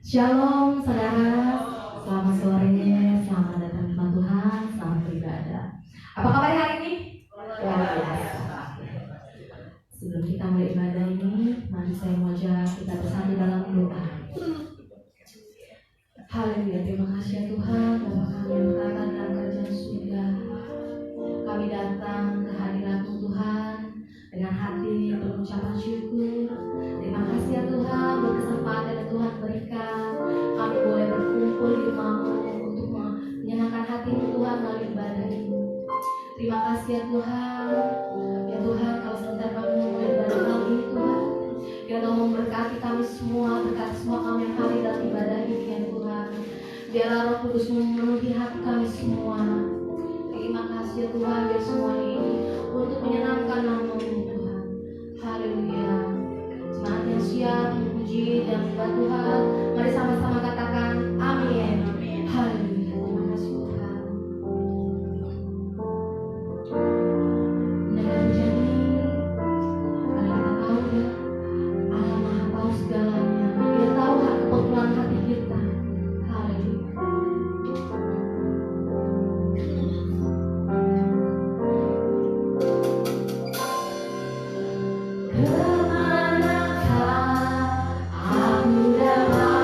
Shalom saudara, selamat sore, selamat datang di rumah Tuhan, selamat beribadah. Apa kabar hari ini? Luar biasa. Sebelum kita mulai ibadah ini, mari saya mau ajak kita bersatu dalam doa. Haleluya, terima kasih ya Tuhan, Bapa kami yang berada dalam kerajaan surga. Kami datang ke hadirat-Mu Tuhan dengan hati berucapan syukur. Terima kasih ya Tuhan, berkesempatan yang Tuhan berikan. Kami boleh berkumpul di rumah-Mu untuk menyenangkan hati Tuhan melalui ibadah ini. Roh Kudus memenuhi hati kami semua. Terima kasih ya Tuhan, biar semuanya ini untuk menyenangkan nama-Mu Tuhan. Haleluya. Jemaat yang siap memuji dan menyembah Tuhan, mari sama-sama katakan amin. Haleluya. Terima kasih Tuhan. Dengan pujian ini, karena kita tahu ya, Allah Maha tahu segalanya. Dia tahu kebutuhan hati kita. Haleluya. Kemanakah aku dapat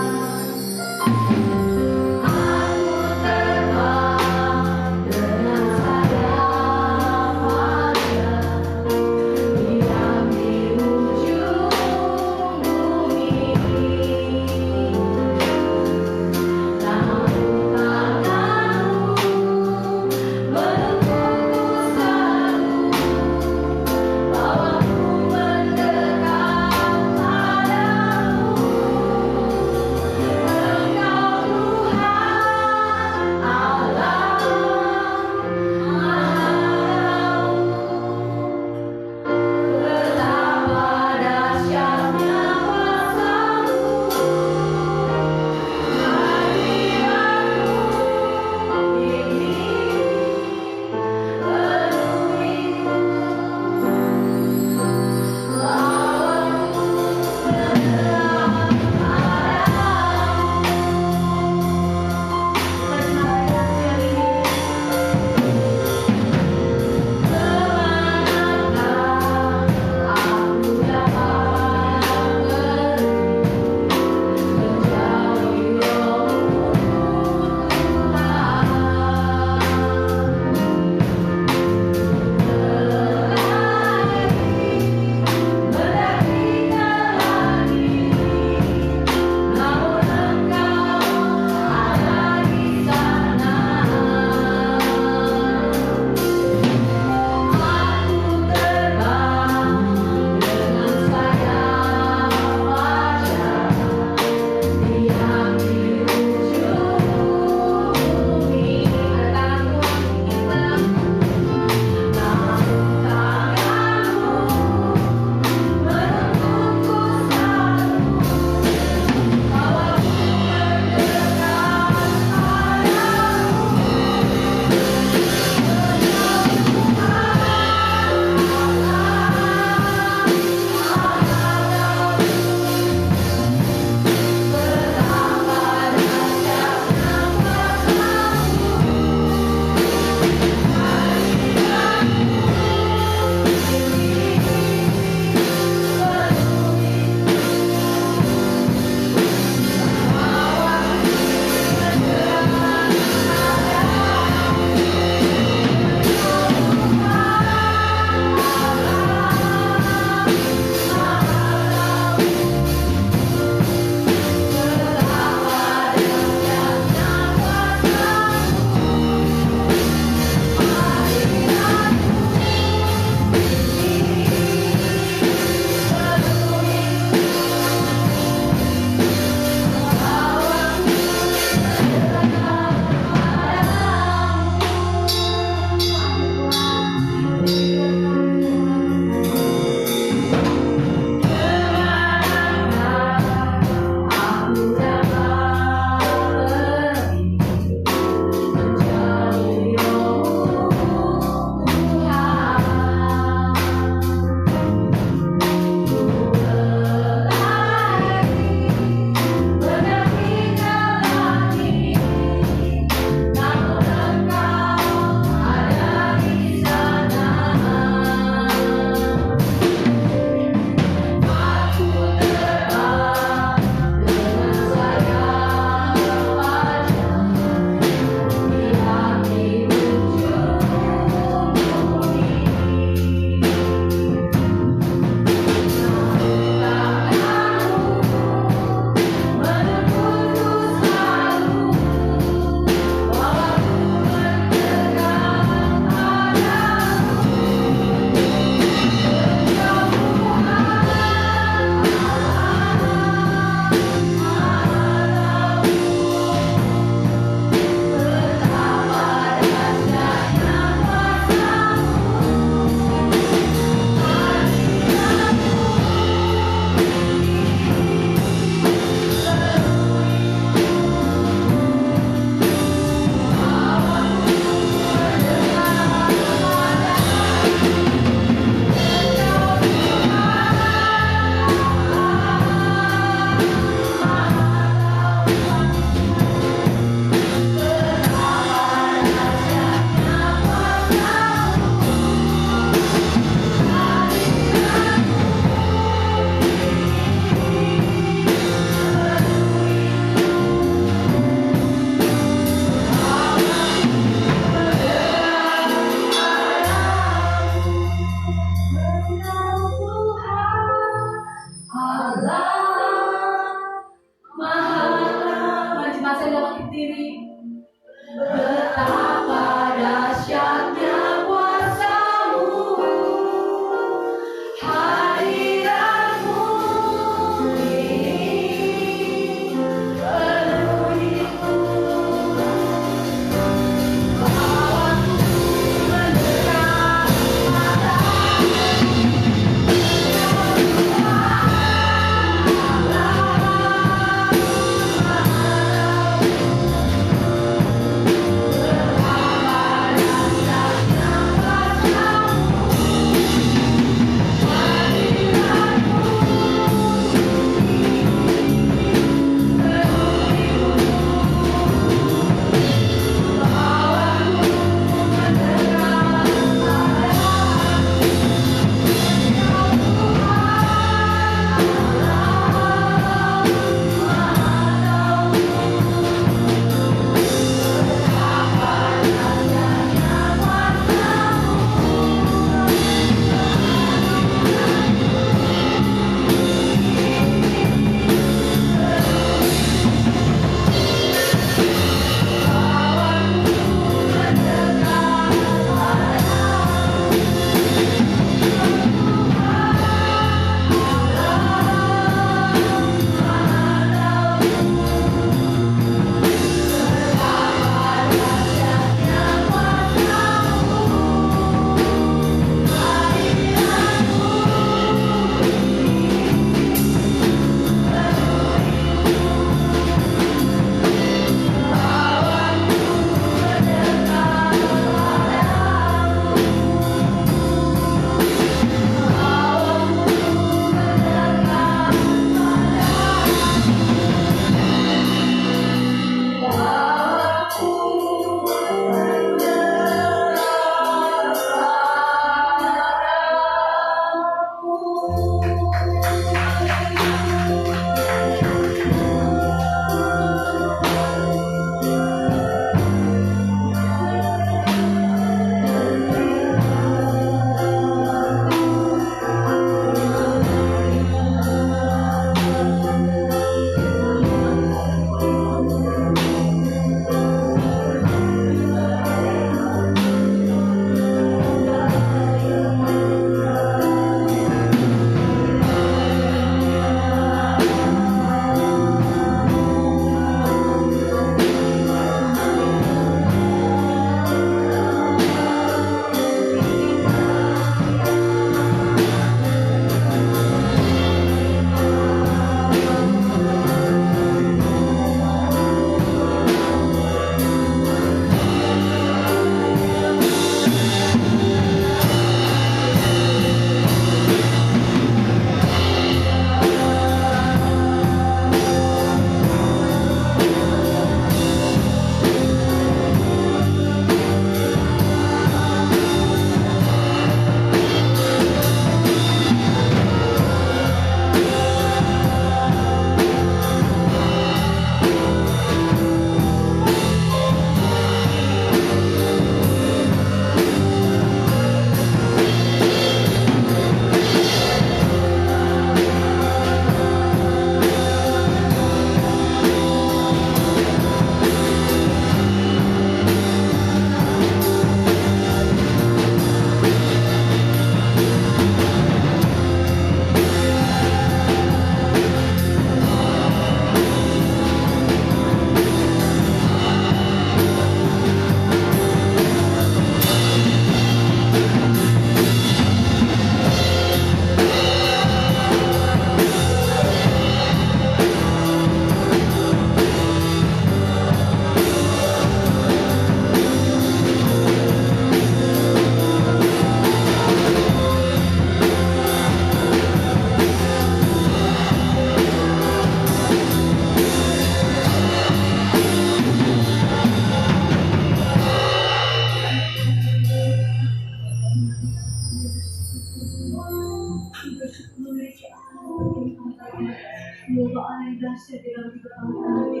dahsyat dalam kehidupan kami.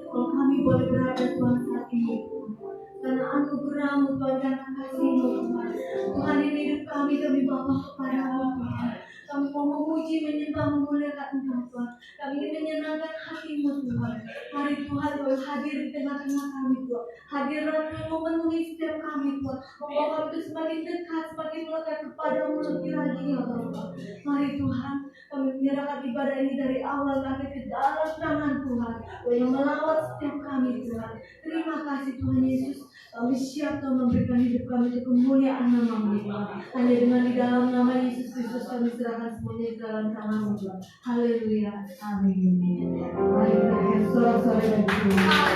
Kalau kami boleh berada Tuhan saat ini, karena anugerah-Mu Tuhan, karena kasih-Mu Tuhan. Tuhan, ini hidup kami bawa kepada-Mu Tuhan. Kami mau memuji, menyembah, memuliakan Engkau Tuhan. Kami ingin menyenangkan hati-Mu Tuhan. Mari Tuhan kau hadir di tengah-tengah kami Tuhan. Hadirat-Mu memenuhi setiap kami Tuhan. Membawa kami itu semakin dekat, semakin melekat kepada-Mu lebih lagi ya Bapa. Mari Tuhan, kami menyerahkan ibadah ini dari awal sampai ke dalam tangan Tuhan. Kau yang melawat setiap kami Tuhan. Terima kasih Tuhan Yesus. Kami siap Tuhan memberikan hidup kami untuk kemuliaan nama-Mu Tuhan. Hanya dengan di dalam nama Yesus Kristus kami serahkan semuanya di dalam tangan-Mu Tuhan. Haleluya. Amin. Mari kita lihat suara-suara dari Tuhan.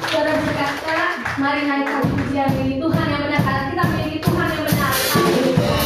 Saudara berkata, mari naikkan pujian ini. Tuhan yang benar, kita miliki Tuhan yang benar. Haleluya.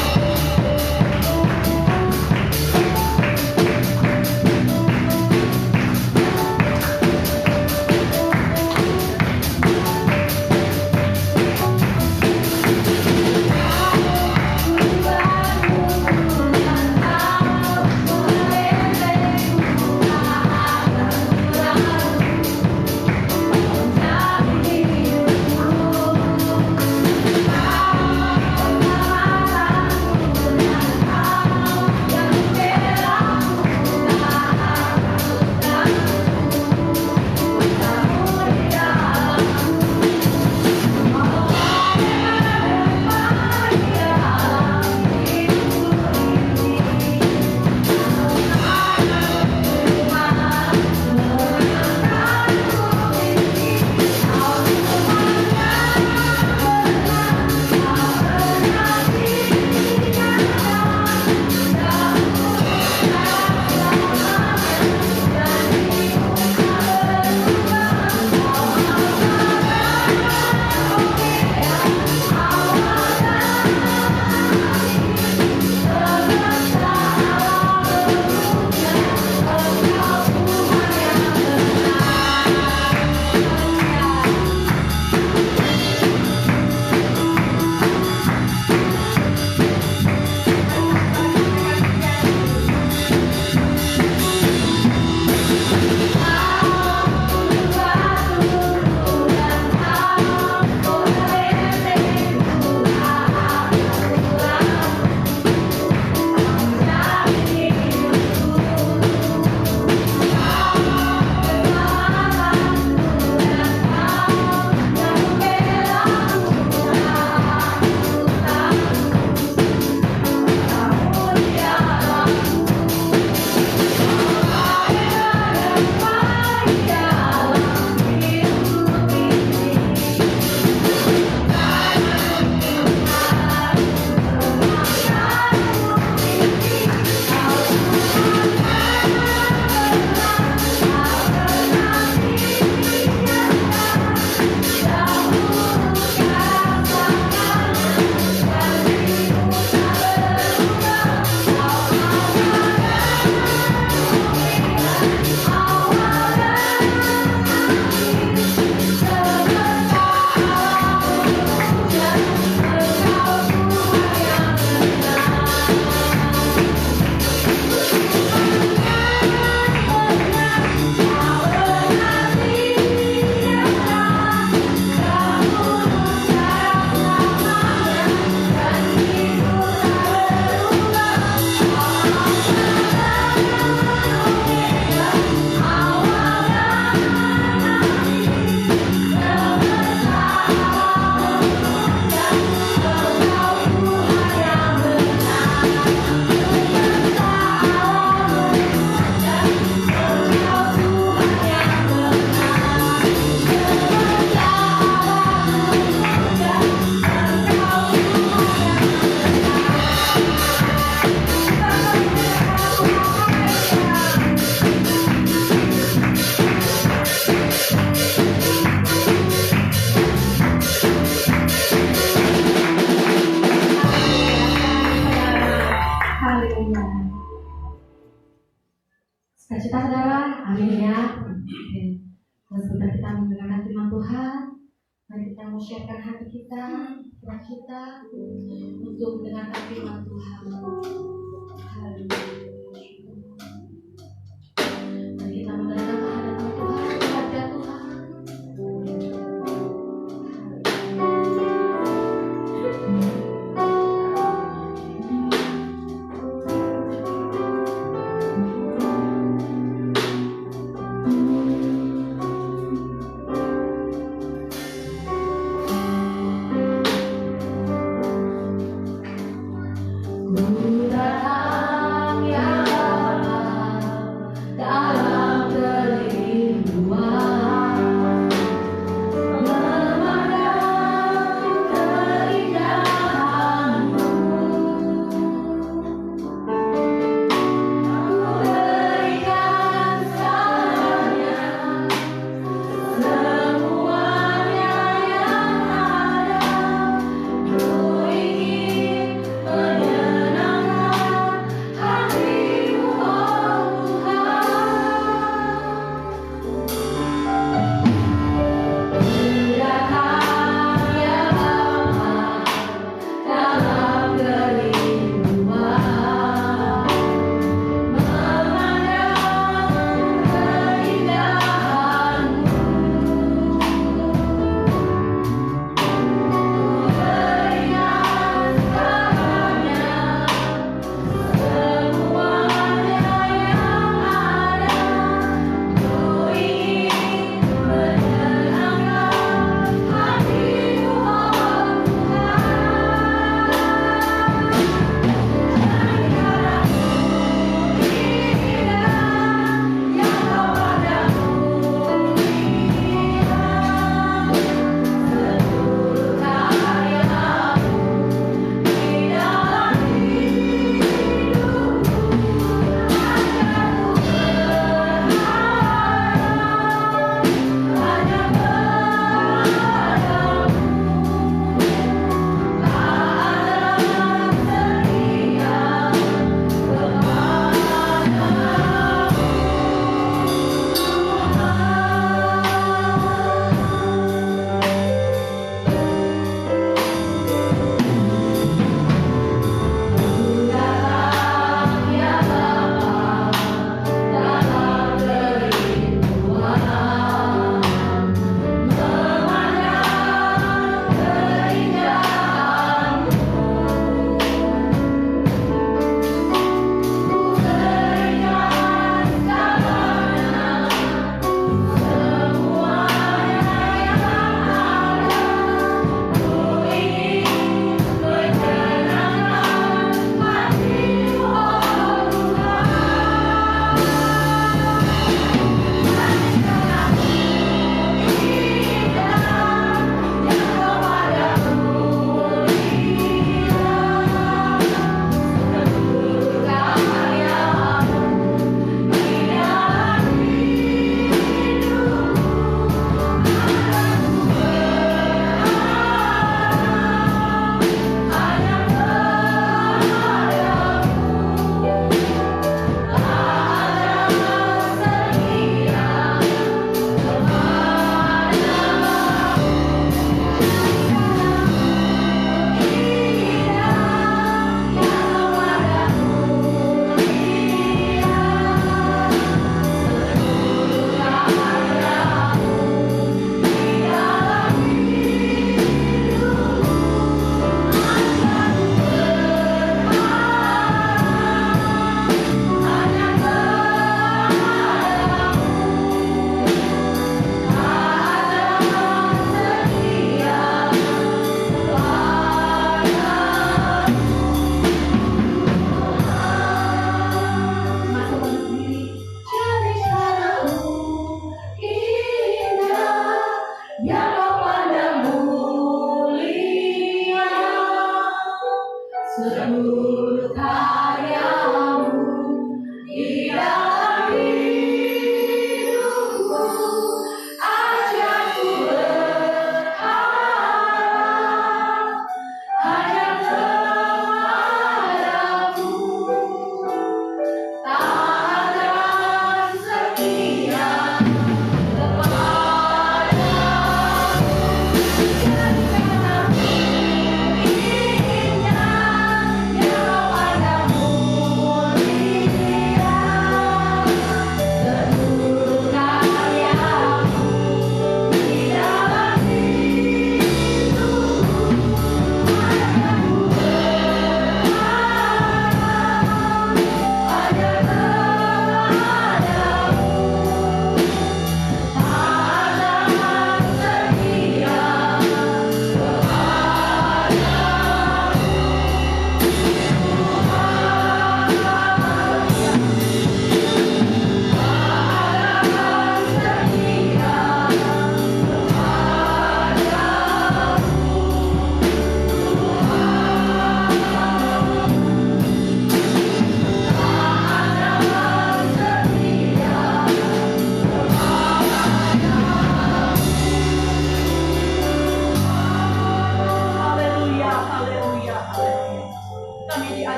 Siapkan hati kita, pikiran kita untuk mendengarkan firman Tuhan. Mari kita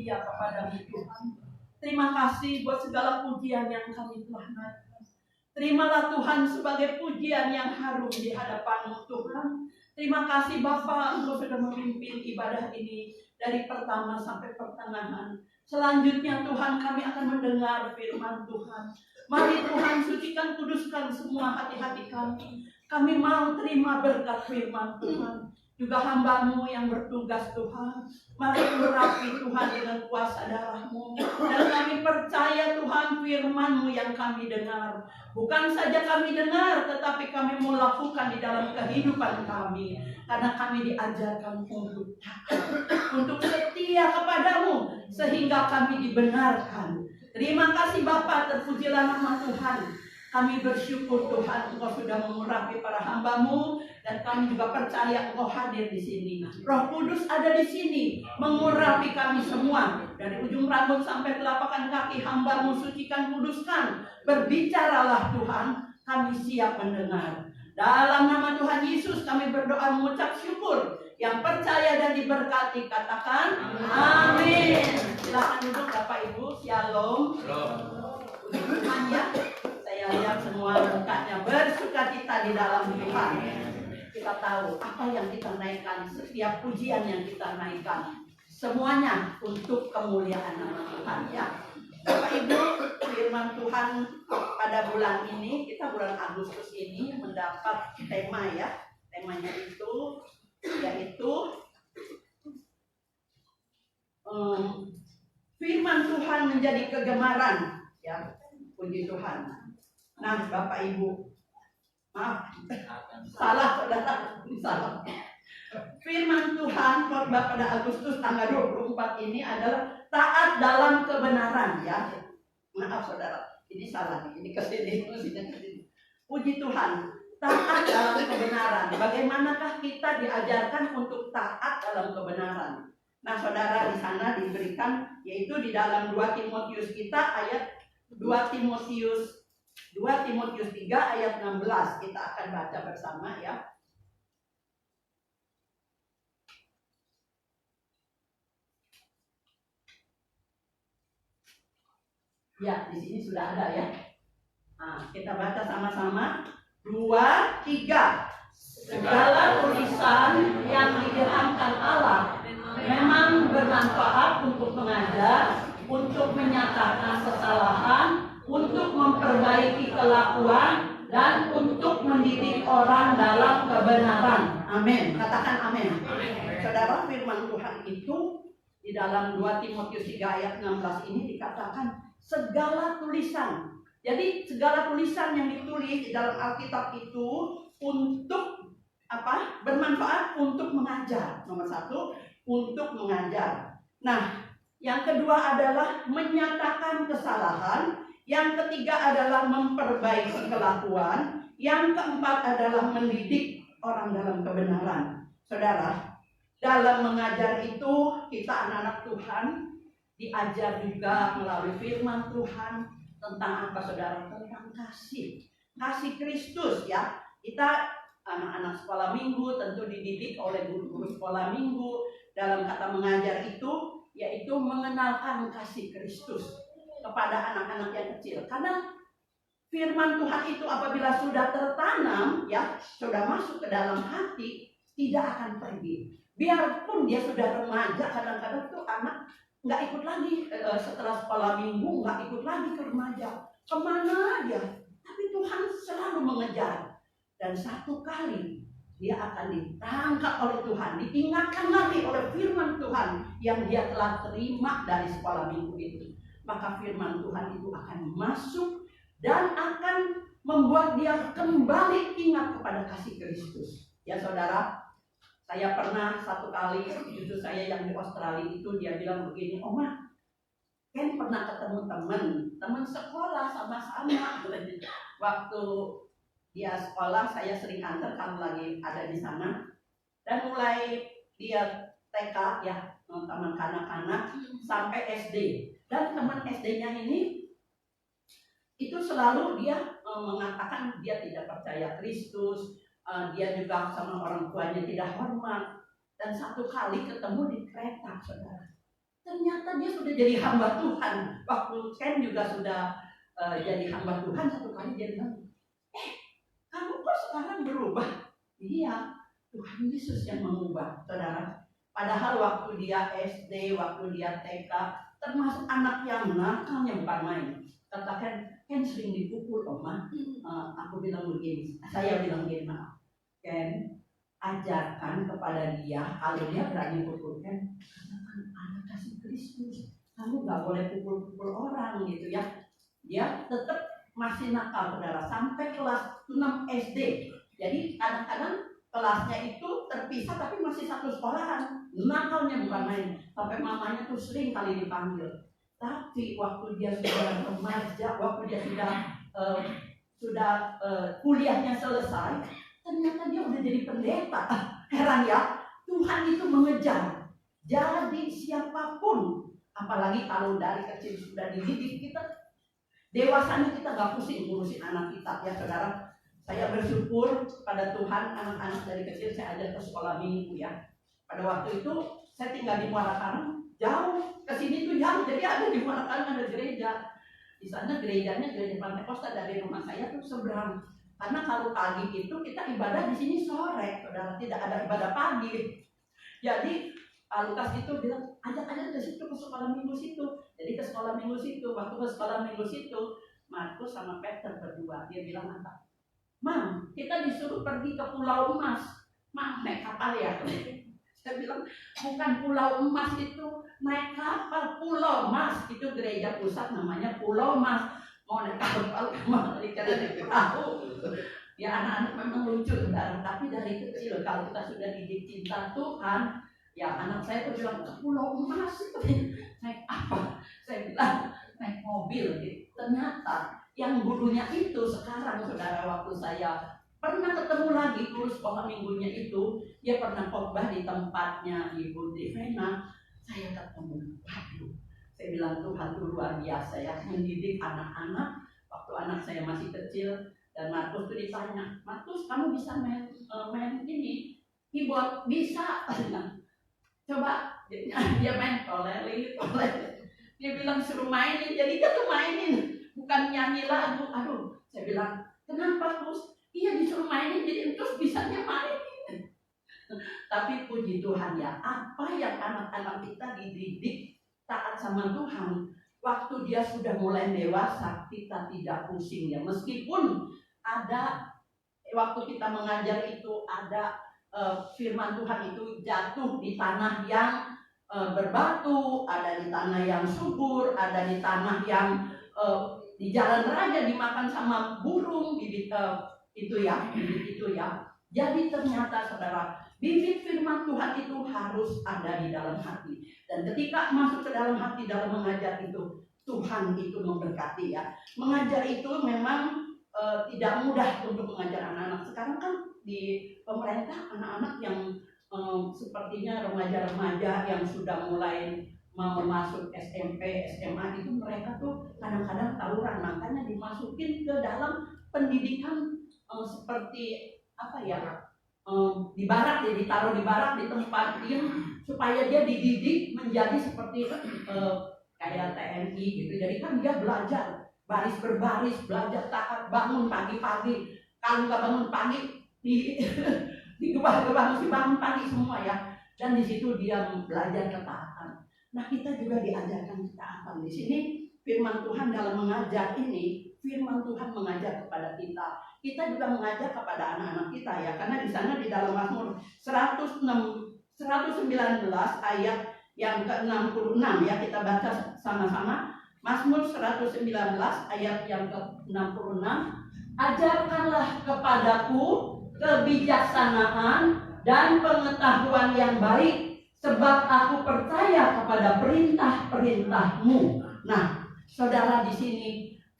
setia kepada Tuhan. Terima kasih buat segala pujian yang kami telah naikkan. Terimalah Tuhan sebagai pujian yang harum di hadapan-Mu Tuhan. Terima kasih Bapa, Engkau sudah memimpin ibadah ini dari pertama sampai pertengahan. Selanjutnya Tuhan, kami akan mendengar firman Tuhan. Mari Tuhan, sucikan, kuduskan semua hati-hati kami. Kami mau terima berkat firman Tuhan. Juga hamba-Mu yang bertugas Tuhan. Mari urapi Tuhan dengan kuasa darah-Mu. Dan kami percaya Tuhan firman-Mu yang kami dengar. Bukan saja kami dengar, tetapi kami mau lakukan di dalam kehidupan kami. Karena kami diajarkan untuk taat, untuk setia kepada-Mu, sehingga kami dibenarkan. Terima kasih Bapa, terpujilah nama Tuhan. Kami bersyukur Tuhan, Engkau sudah mengurapi para hamba-Mu, dan kami juga percaya Engkau hadir di sini. Roh Kudus ada di sini, mengurapi kami semua. Dari ujung rambut sampai telapak kaki hamba-Mu, sucikan, kuduskan. Berbicaralah Tuhan, kami siap mendengar. Dalam nama Tuhan Yesus kami berdoa mengucap syukur. Yang percaya dan diberkati katakan amin. Silakan duduk Bapak Ibu. Shalom. Tuhan ya. Saya lihat semua mukanya bersukacita di dalam Tuhan. Kita tahu apa yang kita naikkan, setiap pujian yang kita naikkan, semuanya untuk kemuliaan nama Tuhan ya. Bapak Ibu, firman Tuhan pada bulan ini, kita bulan Agustus ini mendapat tema ya. Temanya itu yaitu firman Tuhan menjadi kegemaran ya. Puji Tuhan. Nah, Bapak Ibu, maaf, salah saudara, salah. Firman Tuhan khotbah pada Agustus tanggal 24 ini adalah taat dalam kebenaran ya. Maaf saudara, ini salah nih, ini kesini. Puji Tuhan, taat dalam kebenaran. Bagaimanakah kita diajarkan untuk taat dalam kebenaran? Nah, saudara, di sana diberikan yaitu di dalam 2 Timotius kita ayat 2 Timotius 3 ayat 16 kita akan baca bersama ya. Ya, di sini sudah ada ya. Nah, kita baca sama-sama. 2, 3. Segala tulisan yang digerakkan Allah memang bermanfaat untuk mengajar, untuk menyatakan kesalahan, untuk memperbaiki kelakuan, dan untuk mendidik orang dalam kebenaran. Amin. Katakan amin. Saudara, firman Tuhan itu di dalam 2 Timotius 3 ayat 16 ini dikatakan segala tulisan. Jadi segala tulisan yang ditulis di dalam Alkitab itu untuk apa? Bermanfaat untuk mengajar. Nomor 1, untuk mengajar. Nah, yang kedua adalah menyatakan kesalahan. Yang ketiga adalah memperbaiki kelakuan. Yang keempat adalah mendidik orang dalam kebenaran. Saudara, dalam mengajar itu kita anak-anak Tuhan diajar juga melalui firman Tuhan tentang apa saudara? Tentang kasih. Kasih Kristus ya. Kita anak-anak sekolah minggu tentu dididik oleh guru-guru sekolah minggu. Dalam kata mengajar itu yaitu mengenalkan kasih Kristus kepada anak-anak yang kecil. Karena firman Tuhan itu apabila sudah tertanam ya, sudah masuk ke dalam hati, tidak akan pergi. Biarpun dia sudah remaja, kadang-kadang tuh anak nggak ikut lagi setelah sekolah minggu, nggak ikut lagi ke remaja. Kemana aja? Tapi Tuhan selalu mengejar. Dan satu kali dia akan ditangkap oleh Tuhan, diingatkan lagi oleh firman Tuhan yang dia telah terima dari sekolah minggu itu. Maka firman Tuhan itu akan masuk dan akan membuat dia kembali ingat kepada kasih Kristus. Ya saudara, saya pernah satu kali, cucu saya yang di Australia itu dia bilang begini, Oma, Ken pernah ketemu teman sekolah sama-sama. Waktu dia sekolah saya sering antar kalau lagi ada di sana. Dan mulai dia TK ya, teman kanak-kanak sampai SD. Dan teman SD-nya ini itu selalu dia mengatakan dia tidak percaya Kristus, dia juga sama orang tuanya tidak hormat. Dan satu kali ketemu di kereta, saudara. Ternyata dia sudah jadi hamba Tuhan. Waktu Ken juga sudah jadi hamba Tuhan, satu kali dia bilang, kamu kok sekarang berubah? Iya, Tuhan Yesus yang mengubah, saudara. Padahal waktu dia SD, waktu dia TK, termasuk anak yang nakalnya bukan main. Katakan, Ken sering dipukul, Oma. Aku bilang begini, saya bilang begini, maaf. Ken, ajarkan kepada dia, kalau dia berani pukul Ken, katakan anak kasih Kristus. Kamu gak boleh pukul-pukul orang gitu ya. Dia tetap masih nakal, saudara, sampai kelas 6 SD. Jadi kadang-kadang kelasnya itu terpisah tapi masih satu sekolahan. Nakalnya bukan main. Sampai mamanya tuh sering kali dipanggil. Tapi waktu dia sudah remaja, waktu dia sudah kuliahnya selesai, ternyata dia udah jadi pendeta. Heran ya, Tuhan itu mengejar. Jadi siapapun, apalagi kalau dari kecil sudah dididik kita, dewasanya kita gak pusing ngurusin anak kita ya saudara. Saya bersyukur pada Tuhan, anak-anak dari kecil saya ajar ke sekolah minggu ya. Pada waktu itu saya tinggal di Muara Karang, jauh ke sini tuh jauh, jadi ada di Muara Karang ada gereja. Di sana gerejanya gereja Pantai Kosta, dari rumah saya tuh seberang. Karena kalau pagi itu kita ibadah di sini sore, saudara, tidak ada ibadah pagi. Jadi Lukas itu bilang, ajak aja ke situ, ke sekolah minggu situ. Jadi ke sekolah minggu situ, waktu ke sekolah minggu situ, Markus sama Peter berdua, dia bilang apa? Mam, kita disuruh pergi ke Pulau Emas. Mam, naik kapal ya? Saya bilang, bukan Pulau Emas itu, naik kapal Pulau Mas. Itu gereja pusat namanya Pulau Mas. Mau naik kapal kemana? Dikira perahu. Ya anak-anak memang lucu, saudara. Tapi dari kecil, kalau kita sudah dididik cinta Tuhan, ya anak saya tuh bilang, ke Pulau Emas itu naik apa? Saya bilang, naik mobil gitu. Ternyata yang gurunya itu sekarang, saudara, waktu saya pernah ketemu lagi guru sekolah minggunya itu, dia pernah khotbah di tempatnya Ibu Divena. Saya ketemu, waduh, saya bilang Tuhan itu luar biasa ya, mendidik anak-anak. Waktu anak saya masih kecil, dan Markus tuh ditanya, Markus kamu bisa main ini keyboard? Bisa. Coba dia main toleli. Dia bilang suruh mainin, jadi dia tuh mainin, bukan nyanyi lagu. Aduh, saya bilang kenapa Gus? Iya disuruh mainin, jadi terus bisanya mainin. Tapi puji Tuhan ya, apa yang anak-anak kita dididik taat sama Tuhan, waktu dia sudah mulai dewasa, kita tidak pusing ya. Meskipun ada waktu kita mengajar itu ada firman Tuhan itu jatuh di tanah yang berbatu, ada di tanah yang subur, ada di tanah yang di jalan raya dimakan sama burung, bibit itu ya. Jadi ternyata saudara, bibit firman Tuhan itu harus ada di dalam hati. Dan ketika masuk ke dalam hati dalam mengajar itu, Tuhan itu memberkati ya. Mengajar itu memang tidak mudah untuk mengajar anak-anak. Sekarang kan di pemerintah anak-anak yang sepertinya remaja-remaja yang sudah mulai mau masuk SMP, SMA itu mereka tuh kadang-kadang tawuran, makanya dimasukin ke dalam pendidikan seperti apa ya, di barak, ya ditaruh di barak, ditempatin supaya dia dididik menjadi seperti kayak TNI gitu. Jadi kan dia belajar baris berbaris, belajar taat, bangun pagi-pagi. Kalau nggak bangun pagi di gebah-gebah mesti bangun pagi semua ya. Dan di situ dia belajar ketaatan. Nah kita juga diajarkan ketaatan. Di sini firman Tuhan dalam mengajar ini, firman Tuhan mengajar kepada kita. Kita juga mengajar kepada anak-anak kita ya. Karena di sana di dalam Mazmur 119 ayat yang ke-66 ya, kita baca sama-sama. Mazmur 119 ayat yang ke-66. Ajarkanlah kepadaku kebijaksanaan dan pengetahuan yang baik, sebab aku percaya kepada perintah-perintahmu. Nah, saudara, di sini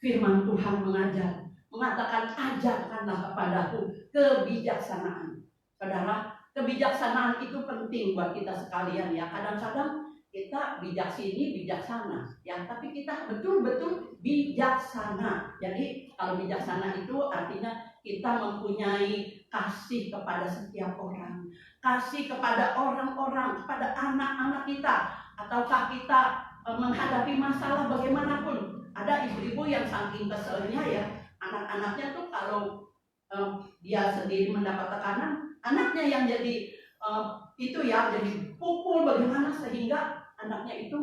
firman Tuhan mengatakan ajarkanlah kepadaku kebijaksanaan. Saudara, kebijaksanaan itu penting buat kita sekalian ya. Kadang-kadang kita bijak sini, bijaksana ya, tapi kita betul-betul bijaksana. Jadi kalau bijaksana itu artinya kita mempunyai kasih kepada setiap orang, kasih kepada orang-orang, kepada anak-anak kita. ataukah kita menghadapi masalah bagaimanapun. Ada ibu-ibu yang saking keselnya ya, anak-anaknya tuh kalau dia sendiri mendapat tekanan, anaknya yang jadi itu ya, jadi pukul bagaimana sehingga anaknya itu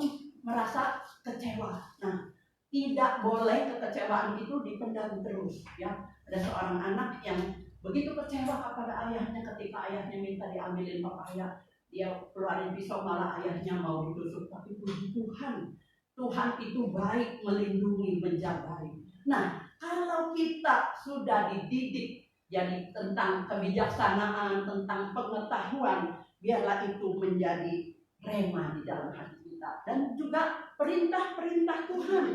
merasa kecewa. Nah, tidak boleh kekecewaan itu dipendam terus ya. Ada seorang anak yang begitu kecewa kepada ayahnya ketika ayahnya minta diambilin papaya, dia keluarin pisau malah ayahnya mau ditusuk. Tapi puji Tuhan, Tuhan itu baik, melindungi, menjagai. Nah, kalau kita sudah dididik jadi tentang kebijaksanaan, tentang pengetahuan, biarlah itu menjadi rema di dalam hati kita. Dan juga perintah-perintah Tuhan.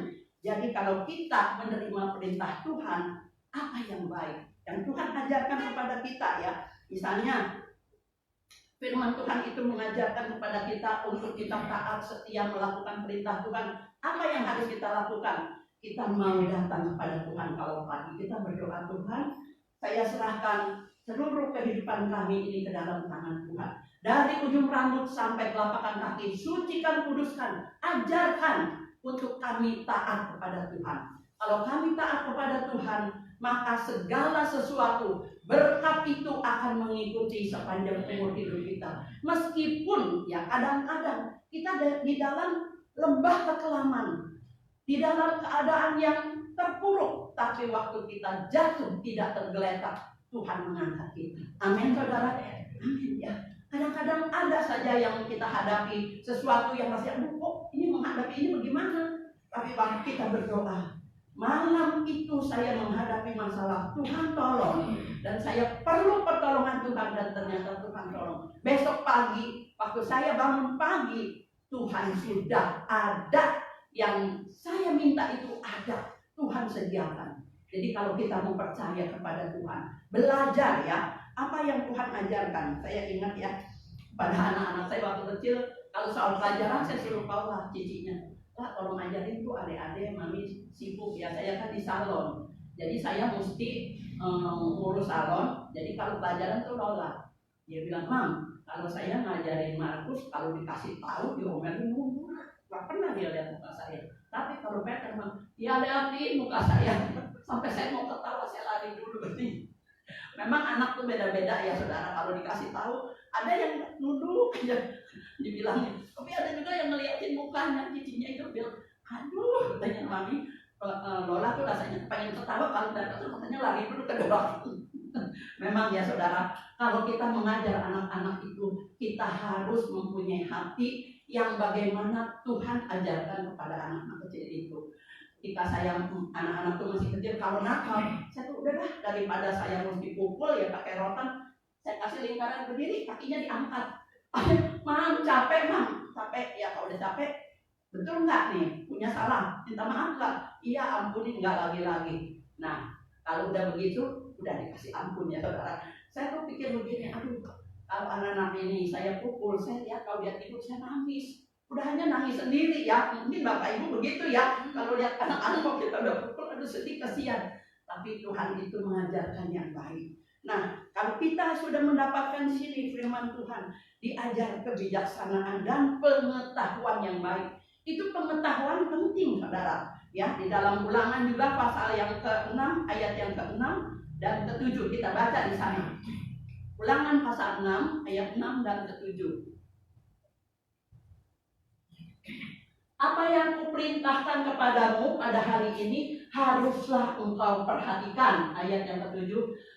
Jadi kalau kita menerima perintah Tuhan, apa yang baik yang Tuhan ajarkan kepada kita ya. Misalnya firman Tuhan itu mengajarkan kepada kita untuk kita taat setia melakukan perintah Tuhan. Apa yang harus kita lakukan? Kita mau datang kepada Tuhan. Kalau pagi kita berdoa, Tuhan, saya serahkan seluruh kehidupan kami ini ke dalam tangan Tuhan. Dari ujung rambut sampai telapak kaki, sucikan, kuduskan, ajarkan untuk kami taat kepada Tuhan. Kalau kami taat kepada Tuhan, maka segala sesuatu berkat itu akan mengikuti sepanjang umur hidup kita. Meskipun ya kadang-kadang kita di dalam lembah kekelaman, di dalam keadaan yang terpuruk, tapi waktu kita jatuh tidak tergeletak, Tuhan mengangkat kita. Amin saudara. Amin ya. Kadang-kadang ada saja yang kita hadapi sesuatu yang masih aduh kok ini menghadapi ini bagaimana. Tapi waktu kita berdoa, malam itu saya menghadapi masalah, Tuhan tolong, dan saya perlu pertolongan Tuhan, dan ternyata Tuhan tolong. Besok pagi waktu saya bangun pagi, Tuhan sudah ada, yang saya minta itu ada, Tuhan sediakan. Jadi kalau kita mau percaya kepada Tuhan, belajar ya apa yang Tuhan ajarkan. Saya ingat ya pada anak-anak saya waktu kecil, kalau soal pelajaran saya suruh Paula cicinya, Pak tolong ajarin tuh adik-adik, mami sibuk ya, saya kan di salon, jadi saya mesti ngurus salon. Jadi kalau pelajaran tuh Lola, dia bilang, Mam, kalau saya ngajarin Markus, kalau dikasih tahu diomelin mulu, gak pernah dia lihat muka saya. Tapi kalau Peter, Mam, dia liatin muka saya sampai saya mau ketawa, saya lari dulu. Memang anak tuh beda-beda ya saudara. Kalau dikasih tahu, ada yang nunduk aja dibilangin, tapi ada juga yang ngeliatin mukanya, cicinya itu bilang, aduh, katanya mami, Lola tuh rasanya pengen ketawa, kalau udah ketawa katanya lari dulu ke depan. Memang ya saudara, kalau kita mengajar anak-anak itu, kita harus mempunyai hati yang bagaimana Tuhan ajarkan kepada anak-anak kecil itu. Ketika saya anak-anak tuh masih kecil, kalau nakal, saya tuh udahlah, daripada saya mesti pukul ya pakai rotan, saya kasih lingkaran berdiri, kakinya diangkat. Mam, capek mam, capek ya. Kalau udah capek, betul nggak nih, punya salah, minta maaf nggak? Iya, ampunin, nggak lagi-lagi. Nah, kalau udah begitu, udah dikasih ampun ya saudara. Saya tuh pikir begini, aduh, kalau anak-anak ini saya pukul, saya lihat kalau dia tidur saya nangis. Udah hanya nangis sendiri ya, mungkin bapak ibu begitu ya. Kalau lihat anak-anak kok kita udah pukul, aduh sedih, kasihan. Tapi Tuhan itu mengajarkan yang baik. Nah, kalau kita sudah mendapatkan di sini firman Tuhan, diajar kebijaksanaan dan pengetahuan yang baik. Itu pengetahuan penting saudara. Ya, di dalam Ulangan juga pasal yang ke-6, ayat yang ke-6 dan ke-7 kita baca di sana. Ulangan pasal 6, ayat 6 dan ke-7. Apa yang kuperintahkan kepadamu pada hari ini haruslah engkau perhatikan. Ayat yang ke-7.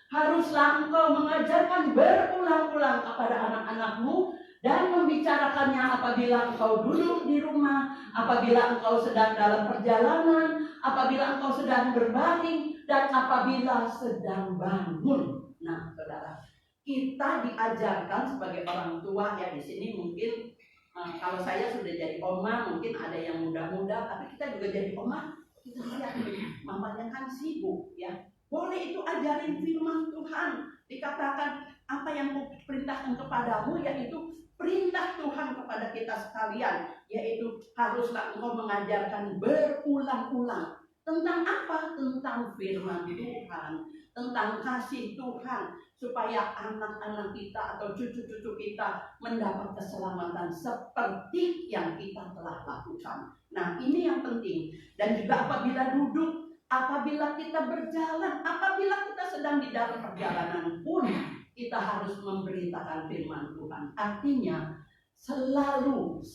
Haruslah engkau mengajarkan berulang-ulang kepada anak-anakmu dan membicarakannya apabila engkau duduk di rumah, apabila engkau sedang dalam perjalanan, apabila engkau sedang berbaring, dan apabila sedang bangun. Nah, saudara, kita diajarkan sebagai orang tua ya di sini mungkin. Kalau saya sudah jadi oma, mungkin ada yang muda-muda, tapi kita juga jadi oma, kita lihat mamanya kan sibuk ya. Boleh itu ajarin firman Tuhan. Dikatakan apa yang kuperintahkan kepadamu, yaitu perintah Tuhan kepada kita sekalian, yaitu haruslah engkau mengajarkan berulang-ulang. Tentang apa? Tentang firman Tuhan, tentang kasih Tuhan. supaya anak-anak kita atau cucu-cucu kita mendapat keselamatan seperti yang kita telah lakukan. Nah, ini yang penting. Dan juga apabila duduk, apabila kita berjalan, apabila kita sedang di dalam perjalanan pun, kita harus memberitakan firman Tuhan. Artinya, selalu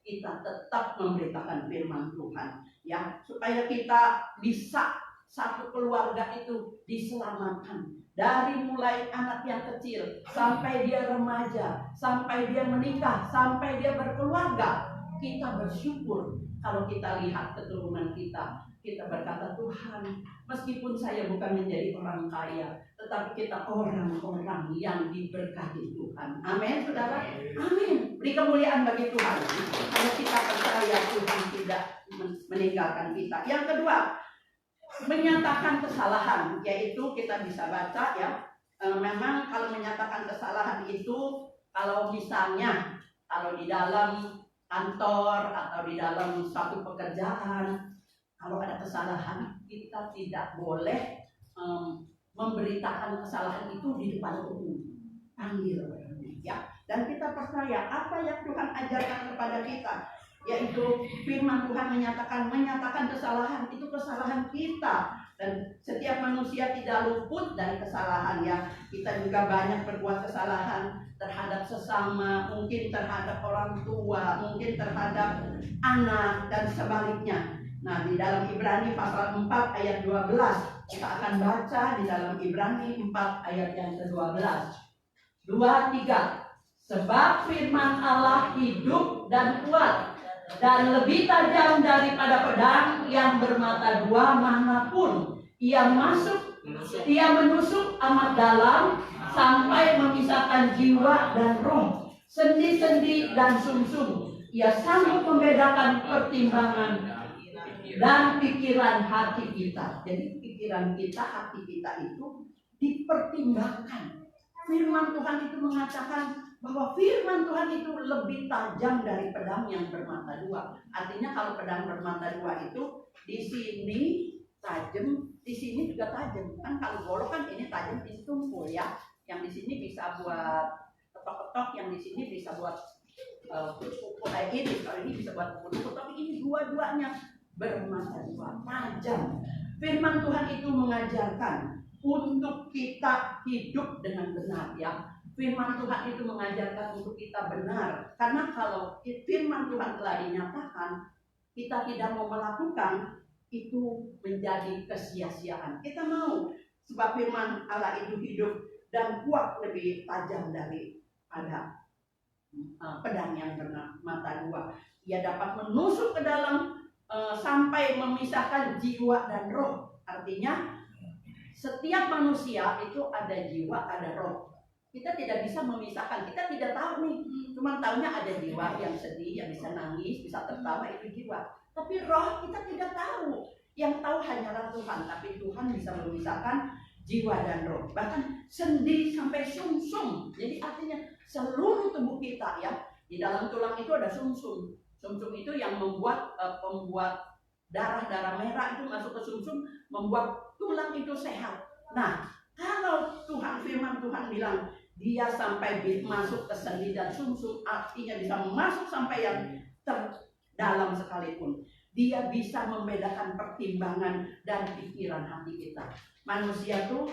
kita tetap memberitakan firman Tuhan, ya, supaya kita bisa satu keluarga itu diselamatkan. Dari mulai anak yang kecil sampai dia remaja, sampai dia menikah, sampai dia berkeluarga. Kita bersyukur kalau kita lihat keturunan kita. Kita berkata, Tuhan, meskipun saya bukan menjadi orang kaya, tetapi kita orang-orang yang diberkati Tuhan. Amin, saudara. Amin. Beri kemuliaan bagi Tuhan. Kalau kita percaya Tuhan tidak meninggalkan kita. Yang kedua, menyatakan kesalahan, yaitu kita bisa baca, ya. Memang kalau menyatakan kesalahan itu, kalau misalnya kalau di dalam kantor atau di dalam suatu pekerjaan, kalau ada kesalahan, kita tidak boleh memberitakan kesalahan itu di depan umum. Panggil orangnya, ya. Dan kita percaya apa yang Tuhan ajarkan kepada kita, yaitu firman Tuhan menyatakan kesalahan itu kesalahan kita. Dan setiap manusia tidak luput dari kesalahan, ya. Kita juga banyak berbuat kesalahan terhadap sesama, mungkin terhadap orang tua, mungkin terhadap anak, dan sebaliknya. Nah, di dalam Ibrani pasal 4 ayat 12, kita akan baca di dalam Ibrani 4 ayat yang ke-12. 2, 3. Sebab firman Allah hidup dan kuat, dan lebih tajam daripada pedang yang bermata dua manapun. Ia menusuk amat dalam, sampai memisahkan jiwa dan roh, sendi-sendi dan sumsum. Ia sanggup membedakan pertimbangan dan pikiran hati kita. Jadi pikiran kita, hati kita itu dipertimbangkan. Firman Tuhan itu mengatakan bahwa firman Tuhan itu lebih tajam dari pedang yang bermata dua. Artinya kalau pedang bermata dua itu di sini tajam, di sini juga tajam. Kan kalau golok kan ini tajam, ini tumpul, ya. Yang di sini bisa buat ketok-ketok, yang di sini bisa buat kayak ini. Kalau ini bisa buat pukul-pukul, tapi ini dua-duanya bermata dua, tajam. Firman Tuhan itu mengajarkan untuk kita hidup dengan benar, ya. Firman Tuhan itu mengajarkan untuk kita benar. Karena kalau firman Tuhan telah dinyatakan, kita tidak mau melakukan, itu menjadi kesia-siaan. Kita mau, sebab firman Allah itu hidup dan kuat, lebih tajam daripada pedang yang bermata dua. Ia dapat menusuk ke dalam sampai memisahkan jiwa dan roh. Artinya setiap manusia itu ada jiwa, ada roh. Kita tidak bisa memisahkan. Kita tidak tahu nih, cuma tahunya ada jiwa yang sedih, yang bisa nangis, bisa tertawa, itu jiwa. Tapi roh kita tidak tahu. Yang tahu hanyalah Tuhan. Tapi Tuhan bisa memisahkan jiwa dan roh, bahkan sendi sampai sumsum. Jadi artinya seluruh tubuh kita, ya. Di dalam tulang itu ada sumsum. Sumsum itu yang membuat darah merah itu masuk ke sumsum, membuat tulang itu sehat. Nah, kalau firman Tuhan bilang dia sampai masuk ke sendi dan sumsum, artinya bisa masuk sampai yang terdalam sekalipun. Dia bisa membedakan pertimbangan dan pikiran hati kita. Manusia tuh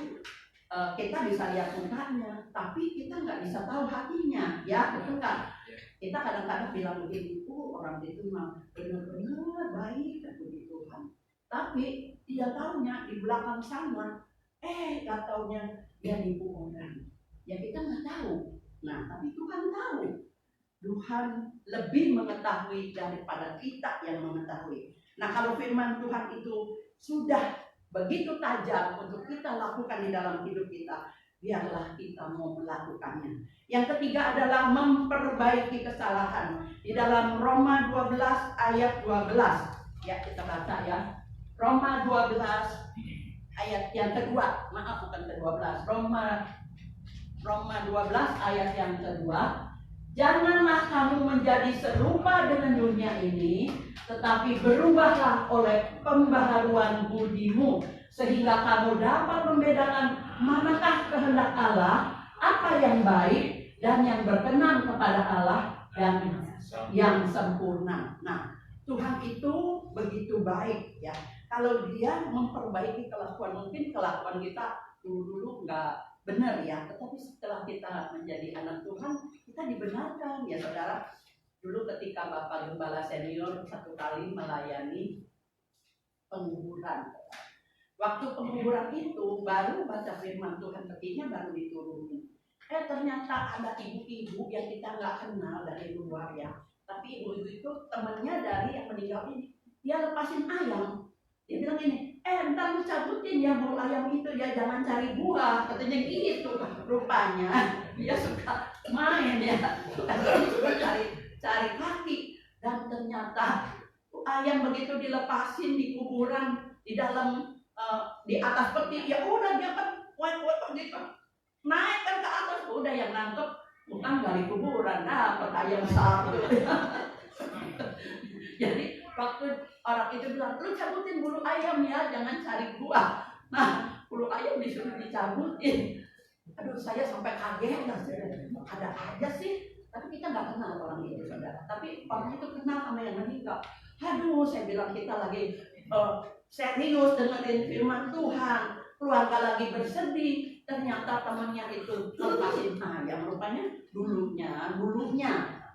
kita bisa lihat mukanya, tapi kita nggak bisa tahu hatinya, ya, betul nggak? Kita kadang-kadang bilang begini, orang itu memang benar-benar baik dan puji Tuhan. Tapi dia tahunya di belakang sana, nggak taunya dia nipu orang. Ya kita nggak tahu. Nah, tapi Tuhan tahu. Tuhan lebih mengetahui daripada kita yang mengetahui. Nah, kalau firman Tuhan itu sudah begitu tajam untuk kita lakukan di dalam hidup kita, biarlah kita mau melakukannya. Yang ketiga adalah memperbaiki kesalahan. Di dalam Roma 12 ayat 12. Ya, kita baca, ya. Roma 12 ayat yang kedua. Maaf, bukan ke-12. Roma 12 ayat yang kedua. Janganlah kamu menjadi serupa dengan dunia ini, tetapi berubahlah oleh pembaharuan budimu, sehingga kamu dapat membedakan manakah kehendak Allah, apa yang baik dan yang berkenan kepada Allah dan yang sempurna. Nah, Tuhan itu begitu baik ya. Kalau Dia memperbaiki kelakuan, mungkin kelakuan kita dulu nggak benar ya, tetapi setelah kita menjadi anak Tuhan, kita dibenarkan ya saudara. Dulu ketika Bapak Gembala Senior satu kali melayani penguburan, waktu penguburan itu baru baca firman Tuhan, petinya baru diturunin. Ternyata ada ibu-ibu yang kita nggak kenal dari luar ya, tapi ibu-ibu itu temannya dari yang meninggal ini. Dia lepasin ayam, dia bilang gini, ntar lu cabutin ya bulu ayam itu ya, jangan cari buah, katanya gitu. Rupanya dia suka main ya, suka cari kaki, dan ternyata ayam begitu dilepasin di kuburan di dalam di atas peti, ya udah dia kan gitu naik kan ke atas, udah yang nangkep bukan dari kuburan, dapat ayam satu. Jadi waktu orang itu bilang, lu cabutin bulu ayam ya, jangan cari buah. Nah, bulu ayam disuruh dicabutin. Aduh, saya sampai kaget, ada aja sih. Tapi kita nggak kenal orang itu, saudara. Tapi orang itu kenal sama yang meninggal. Aduh, saya bilang kita lagi serius dengerin firman Tuhan, keluarga lagi bersedih, ternyata temannya itu lepasin ayam. Rupanya dulunya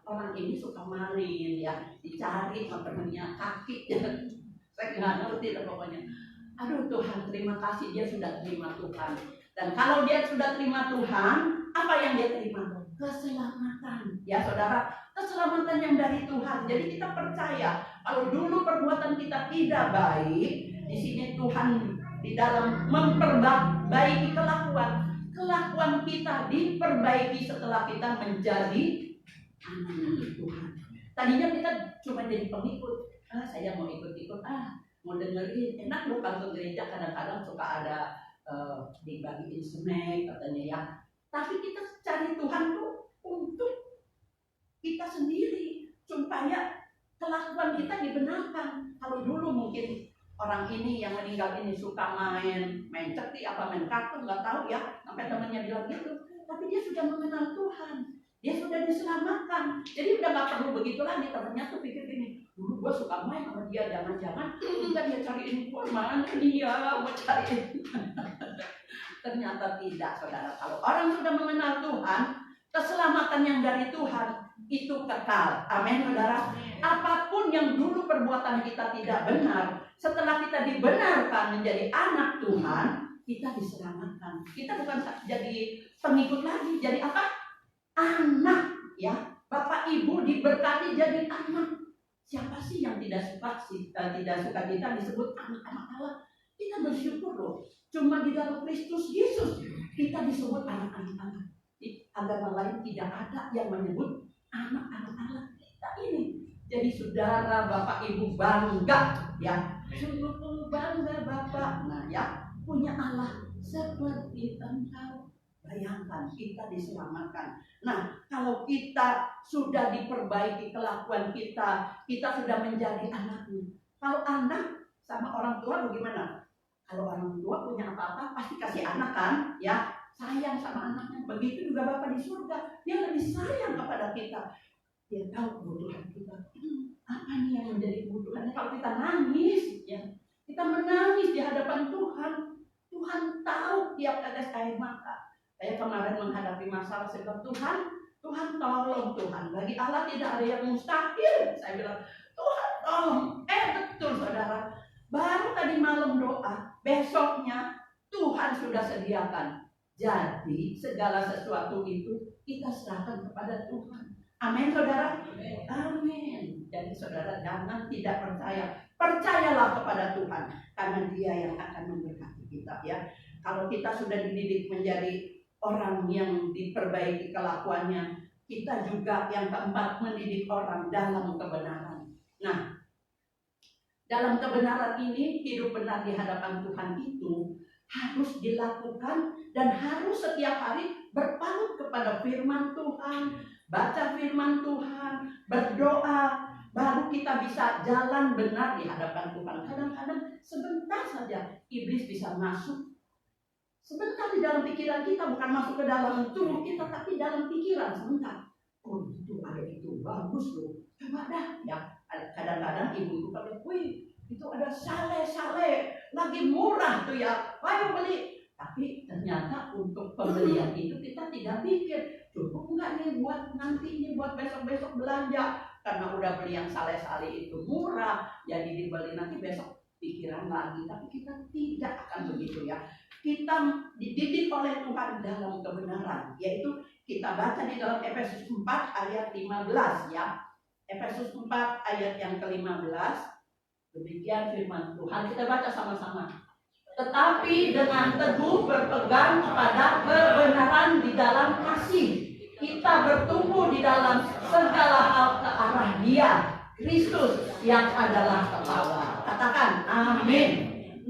orang ini suka maling ya, dicari sama temennya kaki. Saya nggak ngerti lah pokoknya. Aduh Tuhan, terima kasih dia sudah terima Tuhan. Dan kalau dia sudah terima Tuhan, apa yang dia terima? Keselamatan. Ya saudara, keselamatan yang dari Tuhan. Jadi kita percaya kalau dulu perbuatan kita tidak baik, di sini Tuhan di dalam memperbaiki kelakuan kita diperbaiki setelah kita menjadi anak Tuhan. Tadinya kita cuma jadi pengikut. Saya mau ikut-ikut, mau dengerin. Enak loh kalau ke gereja kadang-kadang suka ada dibagiin snack katanya ya. Tapi kita cari Tuhan tuh untuk kita sendiri supaya kelakuan kita dibenarkan. Kalau dulu mungkin orang ini yang meninggal ini suka main ceti apa main kartu, nggak tahu ya, sampai temannya bilang gitu. Tapi dia sudah mengenal Tuhan, dia sudah diselamatkan, jadi udah nggak perlu begitu lagi. Temannya tuh pikir gini, dulu gua suka main sama dia, jangan-jangan kita dia cariin gua mana dia, gua cariin. Ternyata tidak, saudara. Kalau orang sudah mengenal Tuhan, keselamatan yang dari Tuhan itu kekal. Amin, saudara. Apapun yang dulu perbuatan kita tidak benar, setelah kita dibenarkan menjadi anak Tuhan, kita diselamatkan. Kita bukan jadi pengikut lagi, jadi apa? Anak, ya. Bapak Ibu diberkati jadi anak. Siapa sih yang tidak suka kita disebut anak-anak Allah? Kita bersyukur loh. Cuma di dalam Kristus Yesus kita disebut anak-anak Allah. Di agama lain tidak ada yang menyebut anak-anak Allah. Kita ini jadi saudara, Bapak Ibu bangga ya. Sungguh bangga Bapak. Nah ya, punya Allah seperti Engkau. Bayangkan kita diselamatkan. Nah, kalau kita sudah diperbaiki kelakuan kita sudah menjadi anaknya. Kalau anak sama orang tua bagaimana? Kalau orang tua punya apa-apa pasti kasih anak kan, ya, sayang sama anaknya. Begitu juga Bapa di surga, dia lebih sayang kepada kita. Dia tahu kebutuhan kita. Apa nih yang menjadi kebutuhannya? Kalau kita nangis, ya, kita menangis di hadapan Tuhan. Tuhan tahu tiap tetes air mata. Saya kemarin menghadapi masalah, saya bilang, Tuhan tolong Tuhan. Bagi Allah tidak ada yang mustahil. Saya bilang, Tuhan tolong. Betul saudara. Baru tadi malam doa, besoknya Tuhan sudah sediakan. Jadi segala sesuatu itu kita serahkan kepada Tuhan. Amin saudara. Amin. Jadi saudara jangan tidak percaya. Percayalah kepada Tuhan. Karena Dia yang akan memberkati kita ya. Kalau kita sudah dididik menjadi orang yang diperbaiki kelakuannya, kita juga yang keempat mendidik orang dalam kebenaran. Nah, dalam kebenaran ini, hidup benar di hadapan Tuhan itu harus dilakukan dan harus setiap hari berpaut kepada firman Tuhan, baca firman Tuhan, berdoa, baru kita bisa jalan benar di hadapan Tuhan. Kadang-kadang sebentar saja iblis bisa masuk Sebentar di dalam pikiran kita, bukan masuk ke dalam tubuh kita, tapi dalam pikiran sebentar. Oh itu ada itu, bagus loh. Coba dah ya. Kadang-kadang ibu-ibu pakai, wih itu ada sale-sale, lagi murah tuh ya, ayo beli. Tapi ternyata untuk pembelian itu kita tidak pikir, cukup enggak nih buat nanti ini, buat besok-besok belanja. Karena udah beli yang sale-sale itu murah, jadi dibeli nanti besok pikiran lagi. Tapi kita tidak akan begitu ya. Kita dididik oleh Tuhan dalam kebenaran, yaitu kita baca di dalam Efesus 4 ayat 15 ya. Efesus 4 ayat yang ke-15. Demikian firman Tuhan, kita baca sama-sama. Tetapi dengan teguh berpegang kepada kebenaran di dalam kasih, kita bertumbuh di dalam segala hal ke arah Dia, Kristus yang adalah kepala. Katakan amin.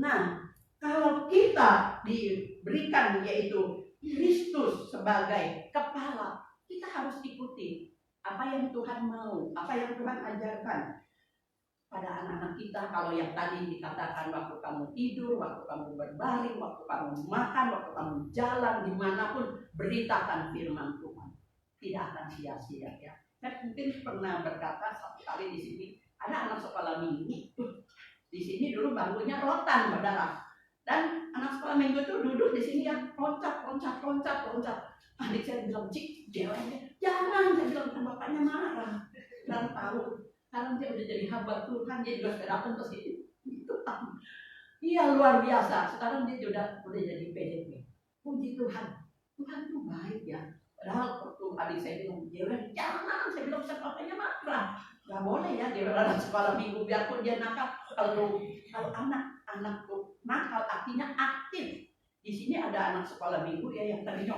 Nah, kalau kita diberikan yaitu Kristus sebagai kepala, kita harus ikuti apa yang Tuhan mau, apa yang Tuhan ajarkan pada anak-anak kita. Kalau yang tadi dikatakan waktu kamu tidur, waktu kamu berbaring, waktu kamu makan, waktu kamu jalan, dimanapun beritakan firman Tuhan, tidak akan sia-sia ya. Saya mungkin pernah berkata satu kali di sini, ada anak sekolah minggu, di sini dulu bangkunya rotan, saudara. Dan anak sekolah minggu itu duduk di sini yang loncat. Adik saya bilang, cik, jawabnya, jangan. Saya bilang, bapaknya marah. Dan tahu, sekarang dia udah jadi hamba Tuhan, dia juga sudah datang ke sini. Itu iya luar biasa. Sekarang dia udah jadi PDP. Puji Tuhan, Tuhan itu baik ya. Padahal waktu adik saya bilang, jangan. Saya bilang, bapaknya marah. Gak boleh ya, dia anak sekolah minggu, biarpun dia nakal. Kalau anak tuh nakal artinya aktif. Di sini ada anak sekolah minggu ya yang tadinya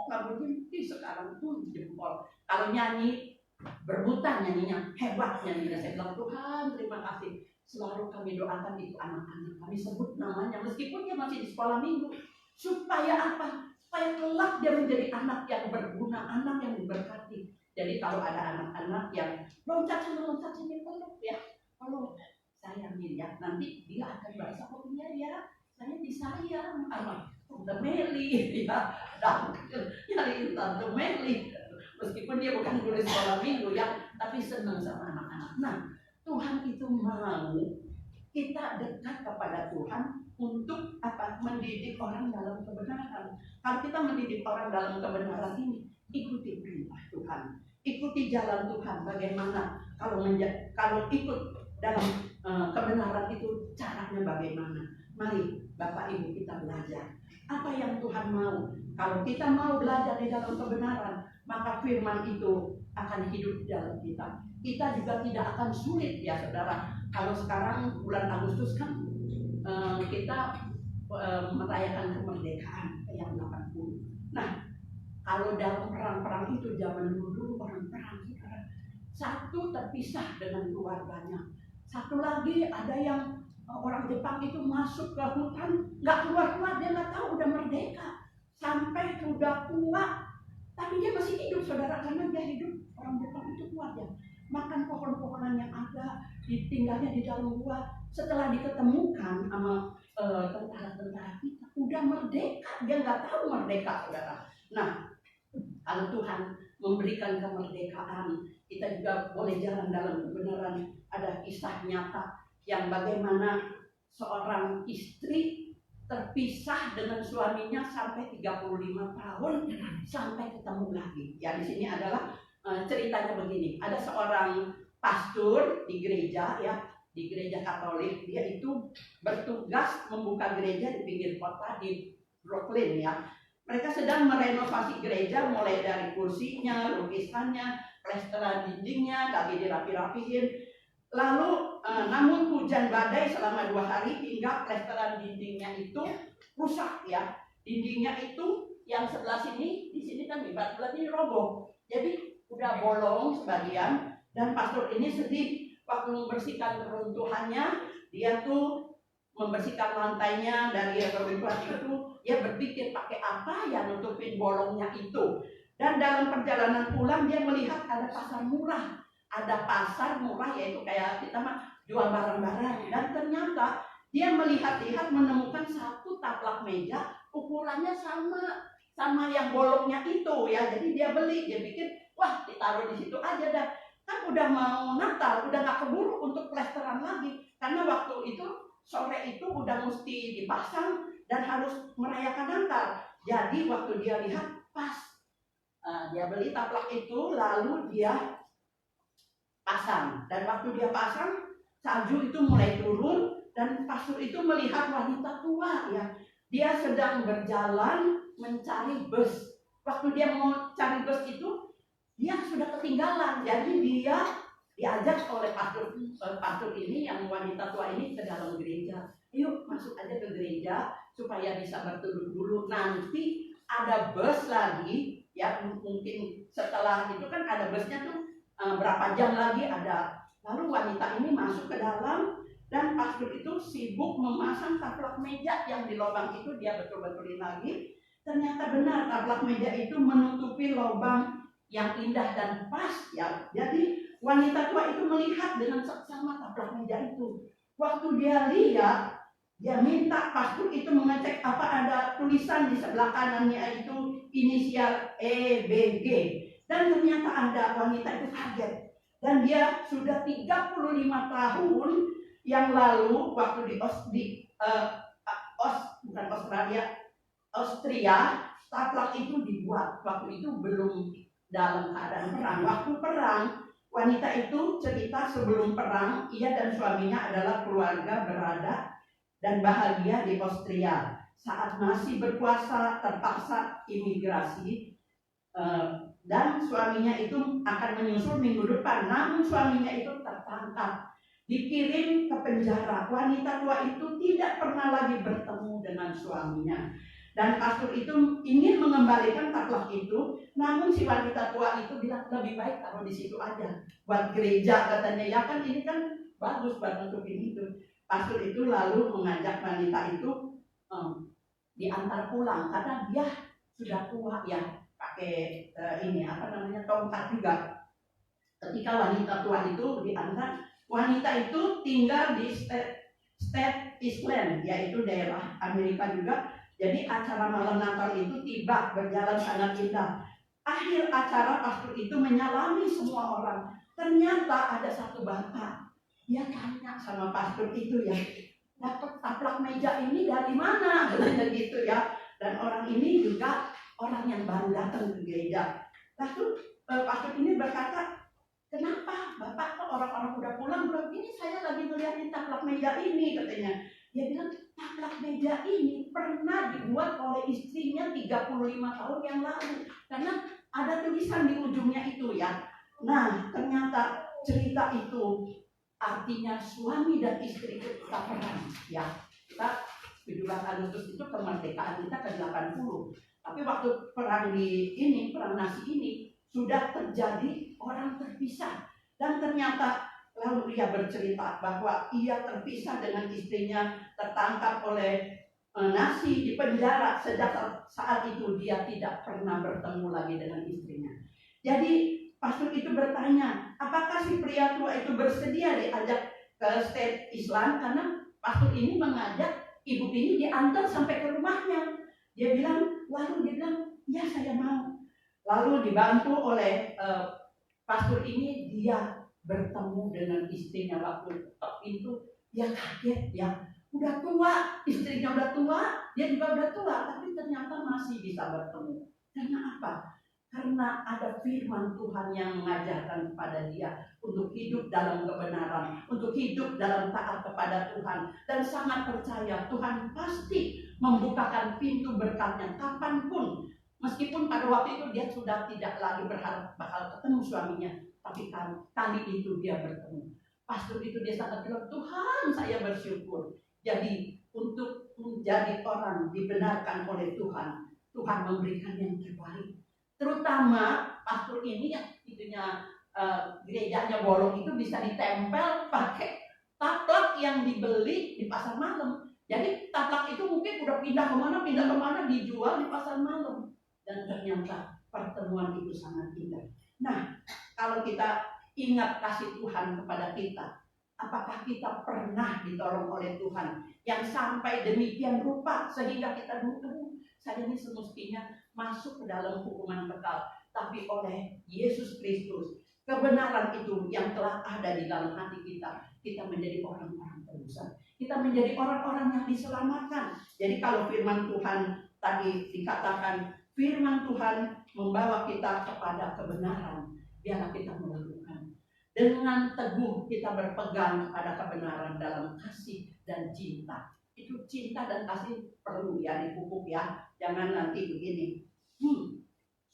nggak berhenti, sekarang tuh jempol. Kalau nyanyi berbutan nyanyinya, hebat nyanyinya. Saya bilang, Tuhan terima kasih. Selalu kami doakan itu anak-anak, kami sebut namanya meskipun dia masih di sekolah minggu. Supaya apa? Supaya kelak dia menjadi anak yang berguna, anak yang diberkati. Jadi kalau ada anak-anak yang loncat sini peluk ya, peluk sayangin ya, nanti dia akan merasa, oh iya ya, saya disayang sama Tante Meli ya, dan nyariin Tante Meli meskipun dia bukan guru sekolah minggu ya, tapi senang sama anak-anak. Nah, Tuhan itu mau kita dekat kepada Tuhan untuk apa? Mendidik orang dalam kebenaran. Kalau kita mendidik orang dalam kebenaran ini, ikuti perintah Tuhan, ikuti jalan Tuhan. Bagaimana kalau ikut dalam kebenaran itu caranya bagaimana? Mari Bapak Ibu kita belajar apa yang Tuhan mau. Kalau kita mau belajar di dalam kebenaran, maka firman itu akan hidup di dalam kita. Kita juga tidak akan sulit ya saudara. Kalau sekarang bulan Agustus kan kita merayakan kemerdekaan yang 80. Nah, kalau dalam perang-perang itu zaman dulu orang perang saudara, satu terpisah dengan keluarganya, satu lagi ada yang orang Jepang itu masuk ke hutan, nggak keluar-keluar, dia nggak tahu udah merdeka, sampai sudah tua, tapi dia masih hidup saudara, karena dia hidup. Orang Jepang itu kuat ya, makan pohon-pohonan yang ada, ditinggalnya di dalam gua. Setelah diketemukan sama tentara-tentara kita, udah merdeka, dia nggak tahu merdeka saudara. Nah, kalau Tuhan memberikan kemerdekaan, kita juga boleh jalan dalam kebenaran. Ada kisah nyata yang bagaimana seorang istri terpisah dengan suaminya sampai 35 tahun sampai ketemu lagi. Ya, di sini adalah ceritanya begini. Ada seorang pastor di gereja ya, di gereja Katolik, dia itu bertugas membuka gereja di pinggir kota di Brooklyn ya. Mereka sedang merenovasi gereja, mulai dari kursinya, lukisannya, plesteran dindingnya, lagi dirapi-rapiin. Lalu namun hujan badai selama 2 hari hingga plesteran dindingnya itu rusak ya. Dindingnya itu yang sebelah sini, di sini kan sebelah ini roboh. Jadi udah bolong sebagian, dan pastor ini sedih waktu membersihkan keruntuhannya. Dia tuh membersihkan lantainya dari keruntuhan itu, dia berpikir pakai apa ya nutupin bolongnya itu. Dan dalam perjalanan pulang dia melihat ada pasar murah. Ada pasar murah, yaitu kayak kita mah jual barang-barang. Dan ternyata dia melihat-lihat menemukan satu taplak meja ukurannya sama yang bolongnya itu ya. Jadi dia beli, dia pikir wah ditaruh di situ aja dah. Kan udah mau Natal, udah nggak keburu untuk plesteran lagi. Karena waktu itu sore itu udah mesti dipasang dan harus merayakan Natal. Jadi waktu dia lihat pas, dia beli taplak itu lalu dia pasang. Dan waktu dia pasang, salju itu mulai turun dan pastor itu melihat wanita tua ya. Dia sedang berjalan mencari bus. Waktu dia mau cari bus itu, dia sudah ketinggalan. Jadi dia diajak oleh pastor ini yang wanita tua ini ke dalam gereja. Yuk masuk aja ke gereja supaya bisa berteduh dulu. Nanti ada bus lagi ya, mungkin setelah itu kan ada busnya tuh berapa jam lagi ada. Lalu wanita ini masuk ke dalam dan pastor itu sibuk memasang taplak meja yang di lubang itu, dia betul-betulin lagi. Ternyata benar taplak meja itu menutupi lubang yang indah dan pas ya. Jadi wanita tua itu melihat dengan seksama taplak meja itu. Waktu dia lihat, dia minta pastor itu mengecek apa ada tulisan di sebelah kanannya itu inisial EBG. Dan ternyata ada. Wanita itu kaget. Dan dia sudah 35 tahun yang lalu waktu bukan Austria, taplak itu dibuat. Waktu itu belum dalam keadaan perang. Waktu perang, wanita itu cerita sebelum perang, ia dan suaminya adalah keluarga berada dan bahagia di Austria. Saat masih berkuasa terpaksa imigrasi, dan suaminya itu akan menyusul minggu depan. Namun suaminya itu tertangkap, dikirim ke penjara. Wanita tua itu tidak pernah lagi bertemu dengan suaminya. Dan pastor itu ingin mengembalikan taplak itu, namun si wanita tua itu bilang lebih baik taruh di situ aja buat gereja, katanya. Ya kan ini kan bagus buat nutupin itu. Pastor itu lalu mengajak wanita itu diantar pulang karena dia sudah tua ya, pakai tongkat juga. Ketika wanita tua itu diantar, wanita itu tinggal di State Island, yaitu daerah Amerika juga. Jadi acara malam Natal itu tiba berjalan sangat indah. Akhir acara pastor itu menyalami semua orang. Ternyata ada satu bapak, dia tanya sama pastor itu ya, dapat taplak meja ini dari mana? Katanya gitu ya. Dan orang ini juga orang yang baru datang ke gereja. Lalu pastor ini berkata, kenapa Bapak kok orang-orang udah pulang belum? Ini saya lagi melihat taplak meja ini, katanya. Dia bilang taplak meja ini pernah dibuat oleh istrinya 35 tahun yang lalu. Karena ada tulisan di ujungnya itu ya. Nah ternyata cerita itu artinya suami dan istri itu tetap perang ya. Kita 17 Agustus itu kemerdekaan kita ke-80. Tapi waktu perang perang nasi ini sudah terjadi orang terpisah. Dan ternyata lalu ia bercerita bahwa ia terpisah dengan istrinya, tertangkap oleh nasi di penjara. Sejak saat itu dia tidak pernah bertemu lagi dengan istrinya. Jadi pastor itu bertanya, apakah si pria tua itu bersedia diajak ke State Island? Karena pastor ini mengajak ibu ini diantar sampai ke rumahnya. Dia bilang, ya saya mau. Lalu dibantu oleh pastor ini, dia bertemu dengan istrinya. Waktu ketok pintu, dia kaget ya. Udah tua, istrinya udah tua, dia juga udah tua, tapi ternyata masih bisa bertemu. Karena apa? Karena ada firman Tuhan yang mengajarkan kepada dia untuk hidup dalam kebenaran, untuk hidup dalam taat kepada Tuhan, dan sangat percaya Tuhan pasti membukakan pintu berkatnya kapanpun. Meskipun pada waktu itu dia sudah tidak lagi berharap bakal ketemu suaminya, tapi kali itu dia bertemu. Pastor itu dia sangat bilang, Tuhan saya bersyukur. Jadi untuk menjadi orang dibenarkan oleh Tuhan, Tuhan memberikan yang terbaik. Terutama pastor ini yang itunya gerejanya bolong itu bisa ditempel pakai taplak yang dibeli di pasar malam. Jadi taplak itu mungkin udah pindah kemana dijual di pasar malam. Dan ternyata pertemuan itu sangat indah. Nah, kalau kita ingat kasih Tuhan kepada kita, apakah kita pernah ditolong oleh Tuhan yang sampai demikian rupa sehingga kita butuh saya ini semestinya masuk ke dalam hukuman kekal. Tapi oleh Yesus Kristus, kebenaran itu yang telah ada di dalam hati kita, kita menjadi orang-orang tebusan. Kita menjadi orang-orang yang diselamatkan. Jadi kalau firman Tuhan tadi dikatakan, firman Tuhan membawa kita kepada kebenaran, biarlah kita melakukan. Dengan teguh kita berpegang kepada kebenaran dalam kasih dan cinta. Itu cinta dan kasih perlu ya dipupuk ya. Jangan nanti begini.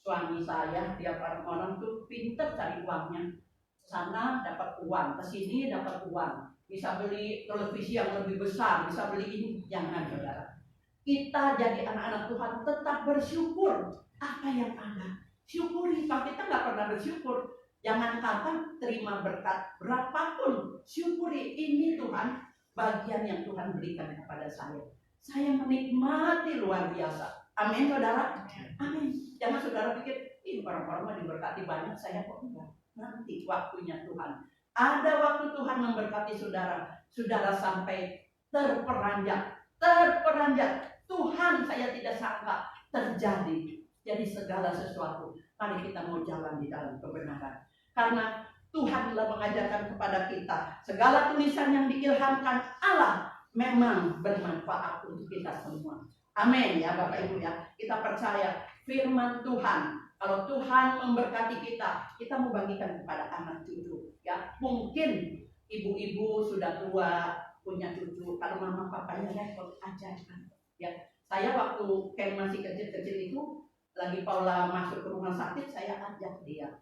Suami saya tiap orang tuh pinter cari uangnya. Sana dapat uang, ke sini dapat uang. Bisa beli televisi yang lebih besar, bisa beli ini. Jangan saudara. Kita jadi anak-anak Tuhan tetap bersyukur apa yang ada. Syukuri, kalau kita nggak pernah bersyukur, jangan kata terima berkat berapapun. Syukuri, ini Tuhan, bagian yang Tuhan berikan kepada saya. Saya menikmati luar biasa. Amin saudara. Amin. Jangan saudara pikir, ini orang-orang mah diberkati banyak, saya kok enggak. Nanti waktunya Tuhan. Ada waktu Tuhan memberkati saudara. Saudara sampai terperanjat. Tuhan, saya tidak sangka terjadi. Jadi segala sesuatu, mari kita mau jalan di dalam kebenaran. Karena Tuhan telah mengajarkan kepada kita, segala tulisan yang diilhamkan Allah memang bermanfaat untuk kita semua. Amin ya Bapak Ibu ya. Kita percaya firman Tuhan. Kalau Tuhan memberkati kita, kita mau bagikan kepada anak cucu ya. Mungkin ibu-ibu sudah tua, punya cucu. Kalau mama papanya repot, ajarkan ya. Saya waktu Ken masih kecil-kecil itu, lagi Paula masuk ke rumah sakit, saya ajak dia,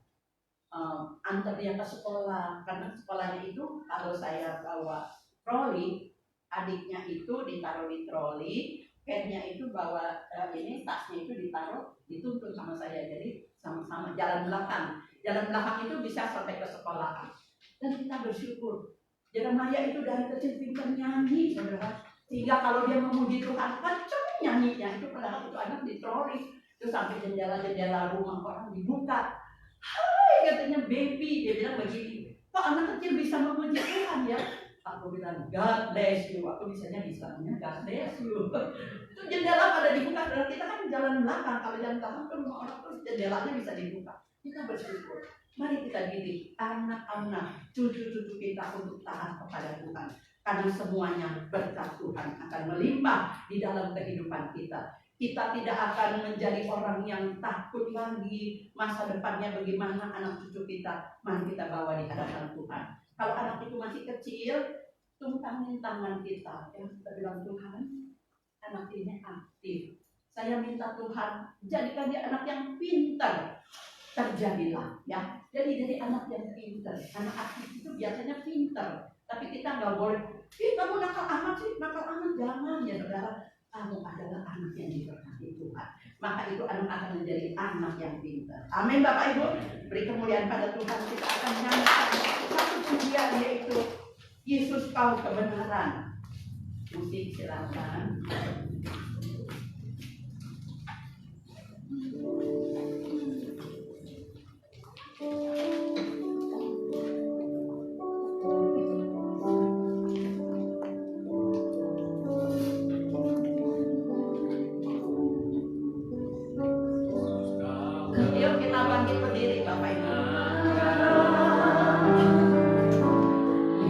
antar dia ke sekolah. Karena sekolahnya itu kalau saya bawa troli, adiknya itu ditaruh di troli, Kennya itu bawa ini tasnya itu ditaruh, dituntun sama saya. Jadi sama-sama jalan belakang. Jalan belakang itu bisa sampai ke sekolah. Dan kita bersyukur. Jeremiah itu dari kecil pintar nyanyi, saudara. Sehingga kalau dia memuji Tuhan, kenceng nyanyinya. Itu padahal itu anak di troli. Itu sampai jendela-jendela rumah orang dibuka. Hai, katanya baby. Dia bilang begini, kok anak kecil bisa memuji Tuhan ya? Aku bilang, God bless you. Aku bisanya God bless you. Itu jendela pada dibuka. Dan kita kan jalan belakang. Kalau jalan belakang ke rumah orang terus jendelanya bisa dibuka. Kita bersyukur. Mari kita didik anak-anak, cucu-cucu kita untuk taat kepada Tuhan. Karena semuanya berkat Tuhan akan melimpah di dalam kehidupan kita. Kita tidak akan menjadi orang yang takut lagi masa depannya bagaimana anak cucu kita. Mari kita bawa di hadapan Tuhan. Kalau anak itu masih kecil, tungkangin tangan kita. Kita bilang, Tuhan, anak ini aktif. Saya minta Tuhan, jadikan dia anak yang pintar. Terjadilah, ya. Jadi dari anak yang pintar. Anak aktif itu biasanya pintar. Tapi kita nggak boleh, kamu nakal amat sih, nakal amat. Jangan ya saudara. Kamu adalah anak yang diberkati Tuhan. Maka itu anak akan menjadi anak yang pintar. Amin Bapak Ibu. Beri kemuliaan pada Tuhan. Kita akan nyanyikan satu pujian, yaitu Yesus kau kebenaran. Musik silakan.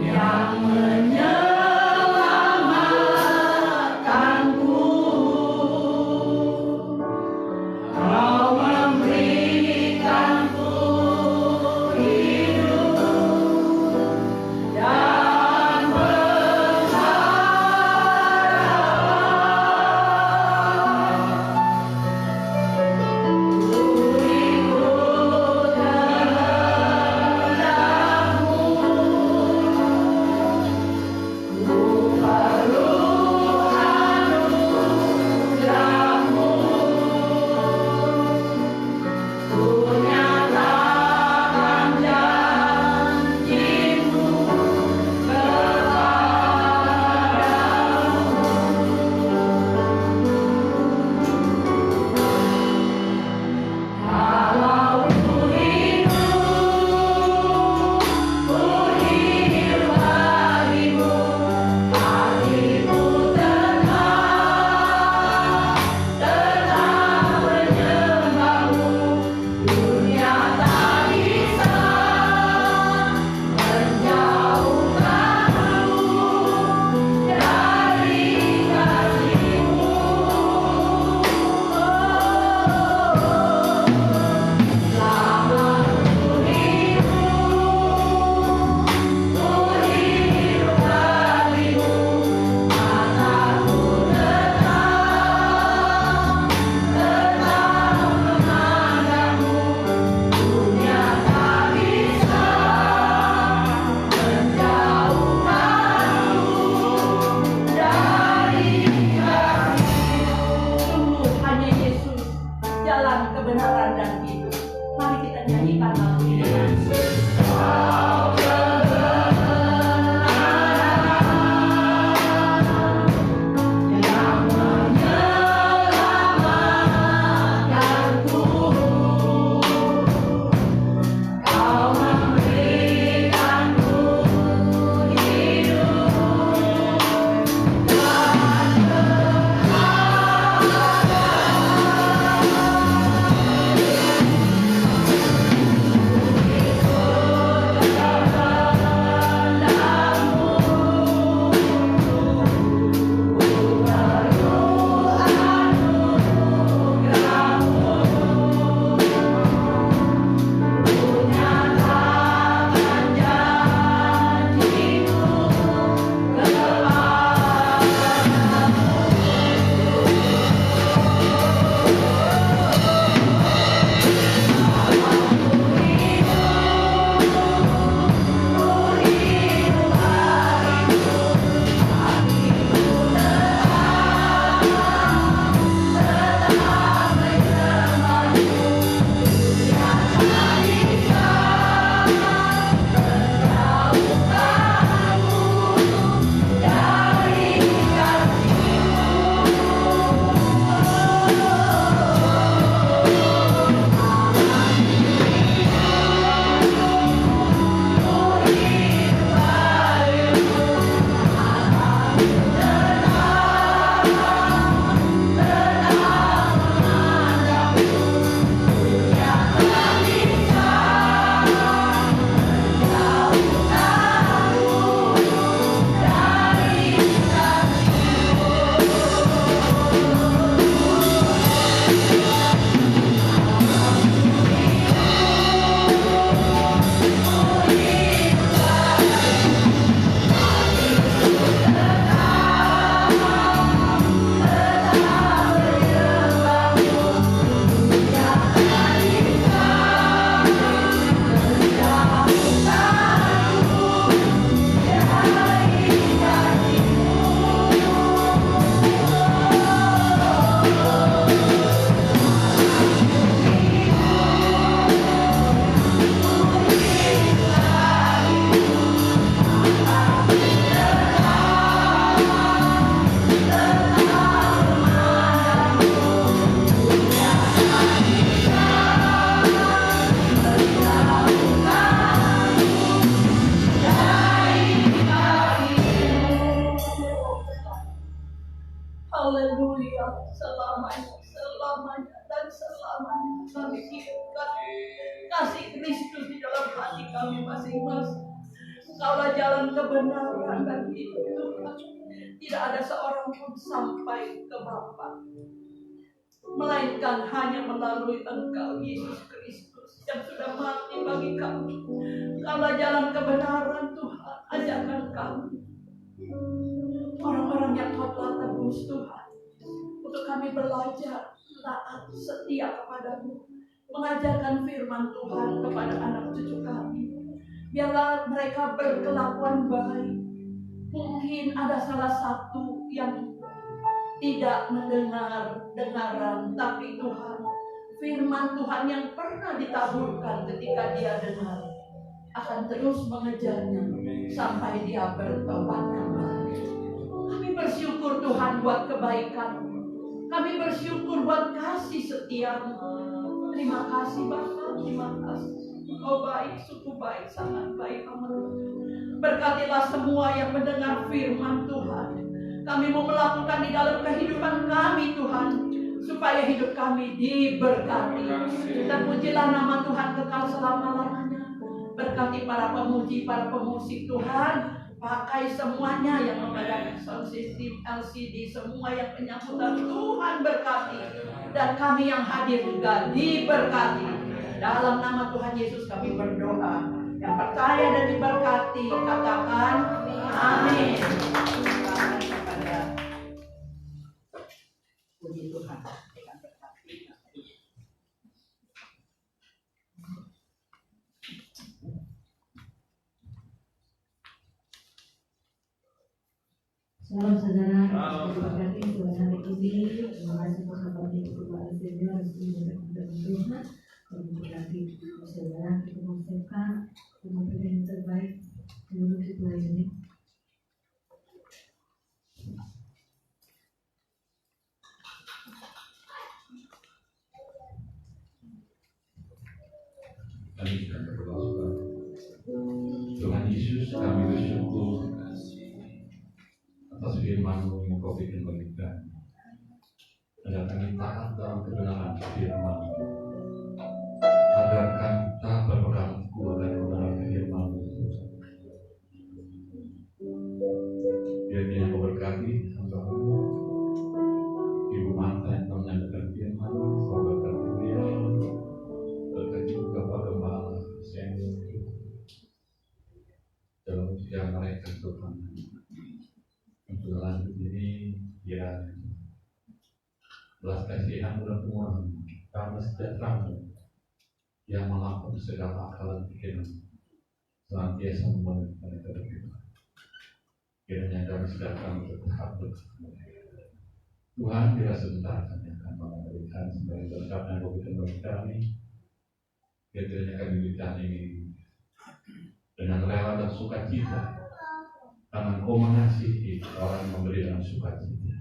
Yang menyelamatkanku. Haleluya, selamanya dan selamanya kami simpan kasih Kristus di dalam hati kami masing-masing. Kaulah jalan kebenaran dan hidup Tuhan. Tidak ada seorang pun sampai ke Bapa, melainkan hanya melalui Engkau Yesus Kristus yang sudah mati bagi kami. Kaulah jalan kebenaran Tuhan, ajarkan kami orang-orang yang Kau telah tebus Tuhan, untuk kami belajar taat setia kepadamu, mengajarkan firman Tuhan kepada anak cucu kami. Biarlah mereka berkelakuan baik. Mungkin ada salah satu yang tidak mendengar dengaran, tapi Tuhan, firman Tuhan yang pernah ditaburkan ketika dia dengar akan terus mengejarnya sampai dia bertobat kembali. Kami bersyukur Tuhan buat kebaikan. Kami bersyukur buat kasih setia-Mu. Terima kasih Bapa, terima kasih. Oh baik, sungguh baik, sangat baik amat. Berkatilah semua yang mendengar firman Tuhan. Kami mau melakukan di dalam kehidupan kami Tuhan, supaya hidup kami diberkati. Terpujilah nama Tuhan kekal selama-lamanya. Berkati para pemuji, para pemusik Tuhan. Pakai semuanya yang memegang sound system, LCD, semua yang penyambutan Tuhan berkati. Dan kami yang hadir juga diberkati. Dalam nama Tuhan Yesus kami berdoa. Yang percaya dan diberkati, katakan amin. Puji Tuhan. Salam saudara, diberkati Tuhan hari ini. Terima kasih Pak Bapak Ibu Bapak Ibu Tuhan. berarti saudara kita mengucapkan yang terbaik untuk situasi ini. Kami sedang berdoa. Tuhan Yesus, kami bersyukur atas firman-Mu yang Kau bikin bagi kami. Agar kami taat dalam kebenaran firman, agar kami tak berpegang teguh dan kebenaran firman-Mu. Biarlah Kau berkati hamba-Mu, Ibu Marta yang telah menyampaikan firman, Kau berkati beliau, berkati juga Pak Gembala senior dalam usia mereka Tuhan. Untuk lanjut ini, ya belas kasihan dan Tuhan karena sejahtera-Mu yang melampaui segala akal dan pikiran senantiasa memenuhi mereka berdua. Kiranya kami sejahtera tetap bersama. Tuhan, bila sebentar kami akan memberikan sebagai berkat yang Kau berikan bagi kami. Kiranya kami berikan ini dengan rela dan sukacita, karena Kau mengasihi orang yang memberi dengan sukacita.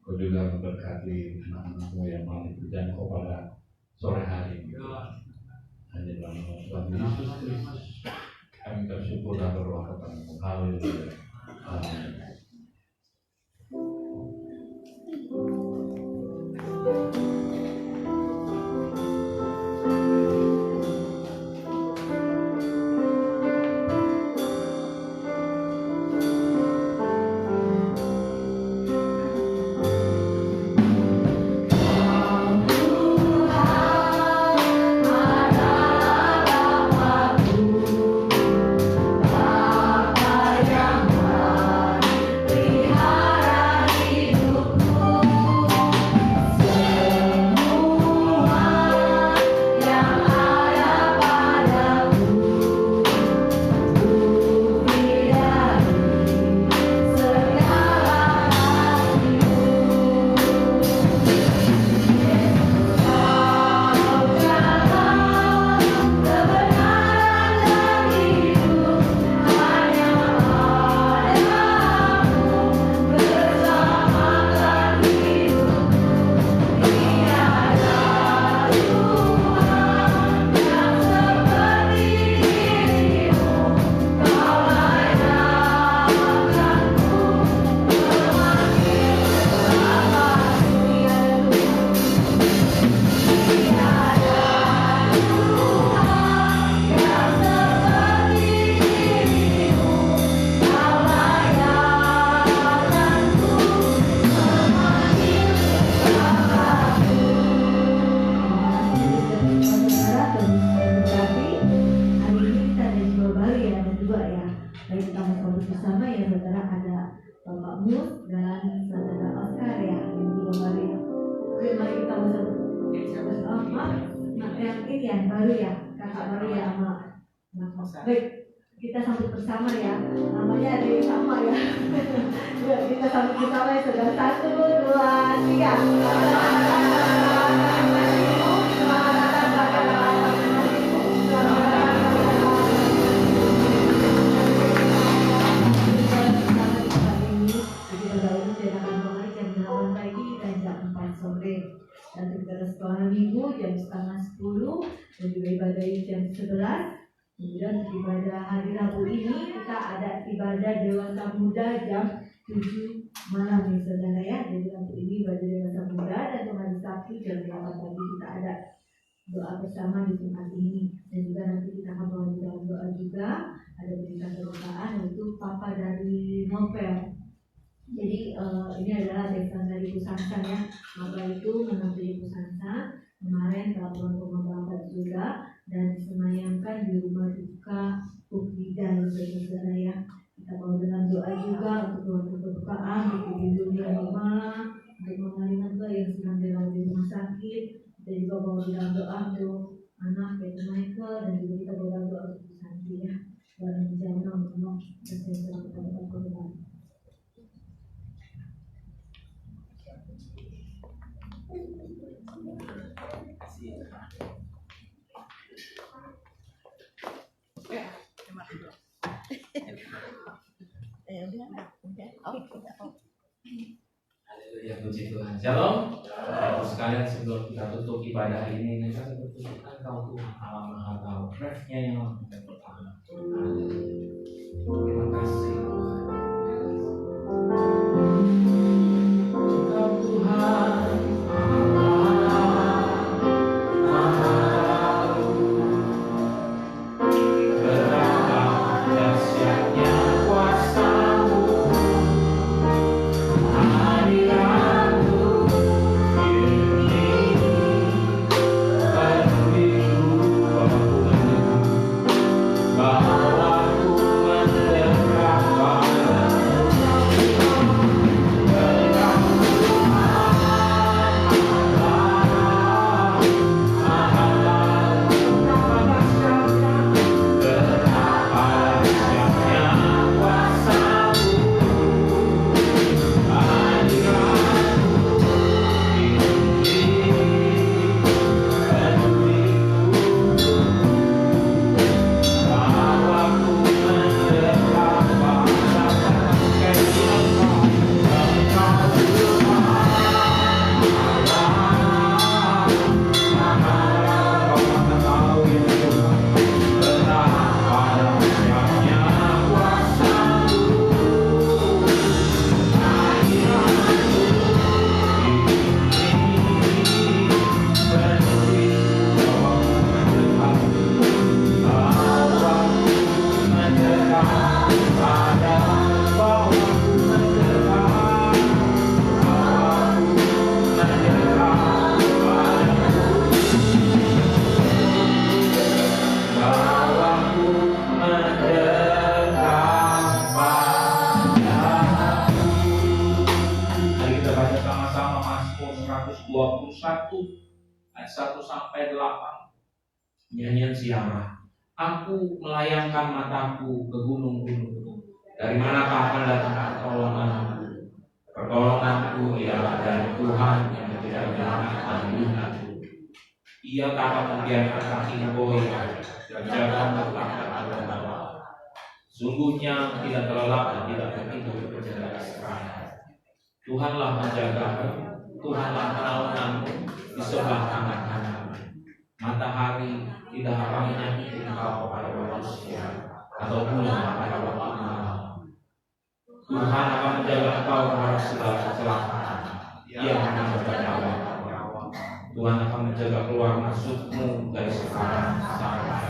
Kau juga memberkati anak-anak-Mu yang malam berjalan Kau pada sore hari ini. Hanya dalam nama Tuhan Yesus Kristus kami bersyukur dan berdoa kepada-Mu. Haleluya. Amin. Baik, kita sambut bersama ya. Namanya ada yang sama ya. Ya, kita sambut bersama ya, saudara. 1, 2, 3. Dan juga sekolah minggu jam 9:30 dan juga ibadah jam 11. Kemudian ibadah hari Rabu ini kita ada ibadah dewasa muda jam 7 malam ya saudara ya. Jadi untuk ini ibadah dewasa muda dan hari Sabtu jam 8 pagi kita ada doa bersama di tempat ini. Dan juga nanti kita akan bawa dalam doa juga ada berita kedukaan yaitu Papa dari Novel. Jadi ini adalah desa dari Pusansa ya. Maka itu menampilkan Pusansa kemarin peraturan pemakaman juga dan disemayamkan di rumah duka Ukrida saudara ya. Kita mau dengan doa juga untuk keluarga kedukaan di dunia rumah, untuk mengalami yang sedang dirawat di rumah sakit. Kita juga mau dalam doa untuk anak yaitu Michael dan juga kita mau dalam doa untuk Santi ya. Dan jangan untuk dan saya kepada korban. Haleluya, puji Tuhan. Shalom. Bapak sekalian, sebelum kita tutup ibadah ini, kita bertuturkan Engkau Tuhan Allah Maha Tahu. Refnya yang pertama. Terima kasih Tuhan. Engkau Tuhan Allah Maha Tahu. Betapa dahsyatnya kuasa-Mu. Ayat 1 sampai 8. Nyanyian Siara. Aku melayangkan mataku ke gunung-gunung. Dari manakah akan datang pertolonganku? Pertolonganku ialah dari Tuhan yang tidak menyenangkan hidupku. Ia tak akan membiarkan kakinya goyah dan jaga meletakkan bawah. Sungguhnya tidak terlelap dan tidak tertidur berjalan istirahat. Tuhanlah menjagamu, Tuhanlah penaunganmu di sebelah kanan kanan. Matahari tidak akan menyakiti engkau pada manusia atau bulan pada waktu malam. Tuhan akan menjaga engkau dari segala kecelakaan. Ia akan menjaga nyawa. Tuhan akan menjaga keluar masukmu dari sekarang sampai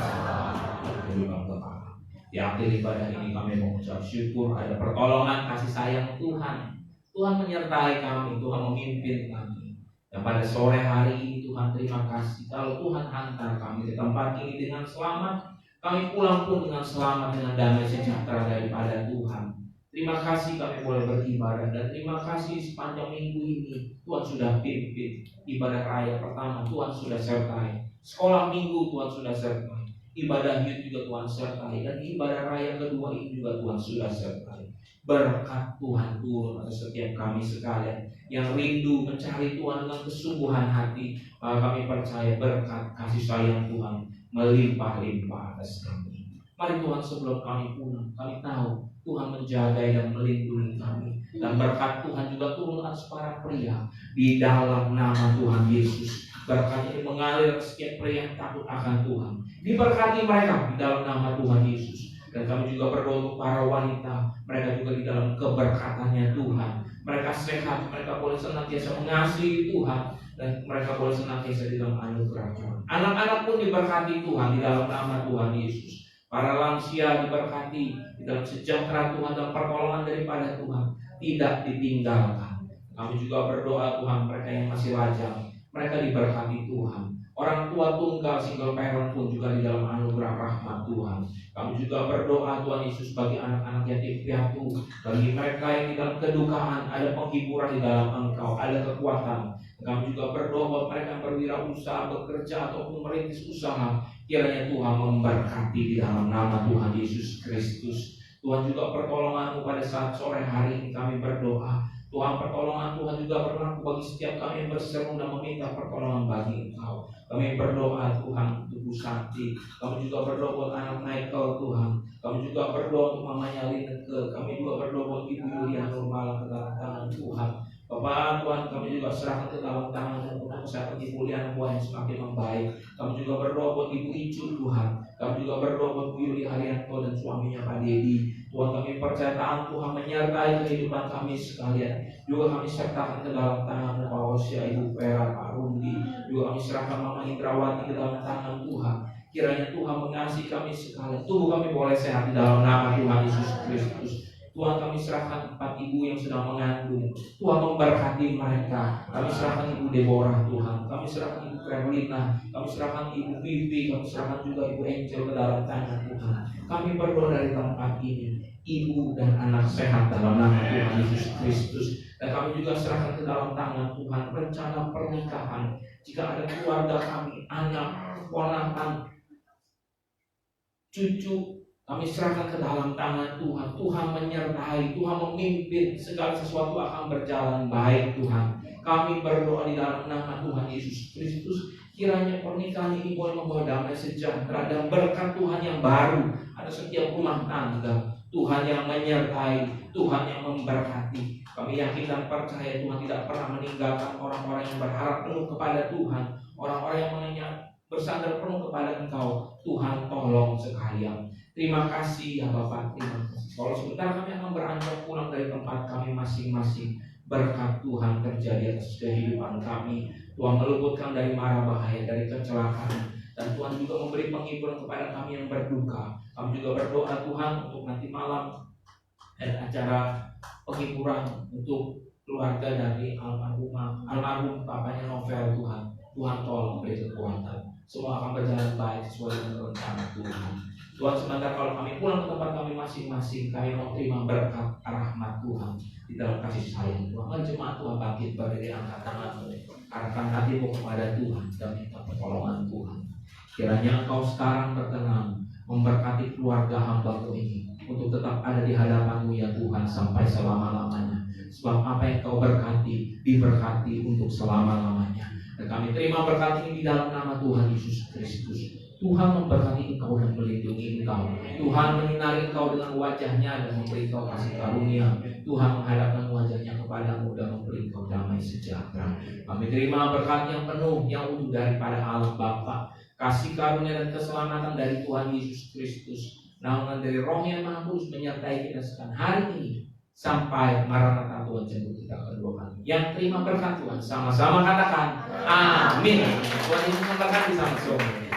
selama. Di akhir ibadah ini kami mengucap syukur ada pertolongan kasih sayang Tuhan. Tuhan menyertai kami, Tuhan memimpin kami. Dan pada sore hari ini Tuhan terima kasih kalau Tuhan hantar kami ke tempat ini dengan selamat. Kami pulang pun dengan selamat, dengan damai sejahtera daripada Tuhan. Terima kasih kami boleh beribadah, dan terima kasih sepanjang minggu ini Tuhan sudah pimpin. Ibadah raya pertama Tuhan sudah sertai, sekolah minggu Tuhan sudah sertai, ibadah youth juga Tuhan sertai, dan ibadah raya kedua ini juga Tuhan sudah sertai. Berkat Tuhan turun atas setiap kami sekalian yang rindu mencari Tuhan dengan kesungguhan hati. Maka kami percaya berkat kasih sayang Tuhan melimpah-limpah atas kami. Mari Tuhan, sebelum kami pulang, kami tahu Tuhan menjaga dan melindungi kami, dan berkat Tuhan juga turun atas para pria di dalam nama Tuhan Yesus. Berkat ini mengalir setiap pria yang takut akan Tuhan. Diberkati mereka di dalam nama Tuhan Yesus. Dan kami juga berdoa untuk para wanita, mereka juga di dalam keberkatannya Tuhan. Mereka sehat, mereka boleh senantiasa mengasihi Tuhan, dan mereka boleh senantiasa di dalam anugerah Tuhan. Anak-anak pun diberkati Tuhan di dalam nama Tuhan Yesus. Para lansia diberkati di dalam sejahtera Tuhan dan pertolongan daripada Tuhan, tidak ditinggalkan. Kami juga berdoa Tuhan, mereka yang masih lajang, mereka diberkati Tuhan. Orang tua tunggal single parent pun juga di dalam anugerah rahmat Tuhan. Kami juga berdoa Tuhan Yesus bagi anak-anak yatim piatu, bagi mereka yang di dalam kedukaan ada penghiburan di dalam Engkau, ada kekuatan. Kami juga berdoa buat mereka yang berwirausaha, bekerja ataupun merintis usaha, kiranya Tuhan memberkati di dalam nama Tuhan Yesus Kristus. Tuhan juga pertolongan-Mu pada saat sore hari ini kami berdoa. Tuhan, pertolongan Tuhan juga berlaku bagi setiap kami yang berseru dan meminta pertolongan bagi Engkau. Kami berdoa Tuhan untuk Ibu Santi. Kami juga berdoa buat anak Michael Tuhan. Kami juga berdoa untuk mamanya Lineke. Kami juga berdoa buat Ibu Yulia Nurmala ke dalam tangan Tuhan. Bapak Tuhan, kami juga serahkan ke dalam tangan untuk kesehatan Ibu Liana Buah yang semakin membaik. Kami juga berdoa buat Ibu Icu Tuhan. Kami juga berdoa buat Bu Yuli Haryanto dan suaminya Pak Dedi. Tuhan, kami percaya tangan Tuhan menyertai kehidupan kami sekalian. Juga kami sertakan ke dalam tangan Pak Osya, Ibu Vera, Pak Rundi. Juga kami serahkan Mama Indrawati ke dalam tangan Tuhan. Kiranya Tuhan mengasihi kami sekalian. Tubuh kami boleh sehat di dalam nama Tuhan Yesus Kristus. Tuhan, kami serahkan 4 ibu yang sedang mengandung. Tuhan memberkati mereka. Kami serahkan Ibu Deborah Tuhan. Kami serahkan Ibu Carolina. Kami serahkan Ibu Vivi. Kami serahkan juga Ibu Angel ke dalam tangan Tuhan. Kami berdoa dari tempat ini, ibu dan anak sehat dalam nama Tuhan Yesus Kristus. Dan kami juga serahkan ke dalam tangan Tuhan rencana pernikahan. Jika ada keluarga kami, anak, keponakan, cucu, kami serahkan ke dalam tangan Tuhan. Tuhan menyertai, Tuhan memimpin, segala sesuatu akan berjalan baik Tuhan. Kami berdoa di dalam nama Tuhan Yesus Kristus. Kiranya pernikahan ini boleh membawa damai sejahtera dan berkat Tuhan yang baru ada setiap rumah tangga. Tuhan yang menyertai, Tuhan yang memberkati. Kami yakin dan percaya Tuhan tidak pernah meninggalkan orang-orang yang berharap penuh kepada Tuhan. Orang-orang yang bersandar penuh kepada Engkau. Tuhan tolong sekalian. Terima kasih ya Bapak, terima kasih. Kalau sebentar kami akan beranjak pulang dari tempat kami masing-masing. Berkat Tuhan terjadi atas kehidupan kami. Tuhan meluputkan dari mara bahaya, dari kecelakaan. Dan Tuhan juga memberi penghiburan kepada kami yang berduka. Kami juga berdoa Tuhan untuk nanti malam ada acara penghiburan untuk keluarga dari almarhum papanya Novel Tuhan. Tuhan tolong beri kekuatan. Semua akan berjalan baik sesuai dengan rencana Tuhan. Tuhan, sebentar kalau kami pulang ke tempat kami masing-masing, kami mau terima berkat rahmat Tuhan di dalam kasih sayang Tuhan. Jemaat Tuhan bangkit berdiri, angkat tanganmu, arahkan hatimu kepada Tuhan dan minta pertolongan Tuhan. Kiranya Engkau sekarang berkenan memberkati keluarga hamba-Mu ini untuk tetap ada di hadapan-Mu ya Tuhan sampai selama-lamanya. Sebab apa yang Kau berkati, diberkati untuk selama-lamanya. Dan kami terima berkat ini di dalam nama Tuhan Yesus Kristus. Tuhan memberkati engkau dan melindungi engkau. Tuhan menyinari engkau dengan wajahnya dan memberi engkau kasih karunia. Tuhan menghadapkan wajahnya kepadamu dan memberi engkau damai sejahtera. Kami terima berkat yang penuh, yang utuh daripada Allah Bapa, kasih karunia dan keselamatan dari Tuhan Yesus Kristus, naungan dari Roh yang Maha Kudus menyertai kita sekarang hari ini sampai Maranatha Tuhan jemput kita kedua kali. Yang terima berkat Tuhan sama-sama katakan amin. Tuhan Yesus memberkati sama-sama.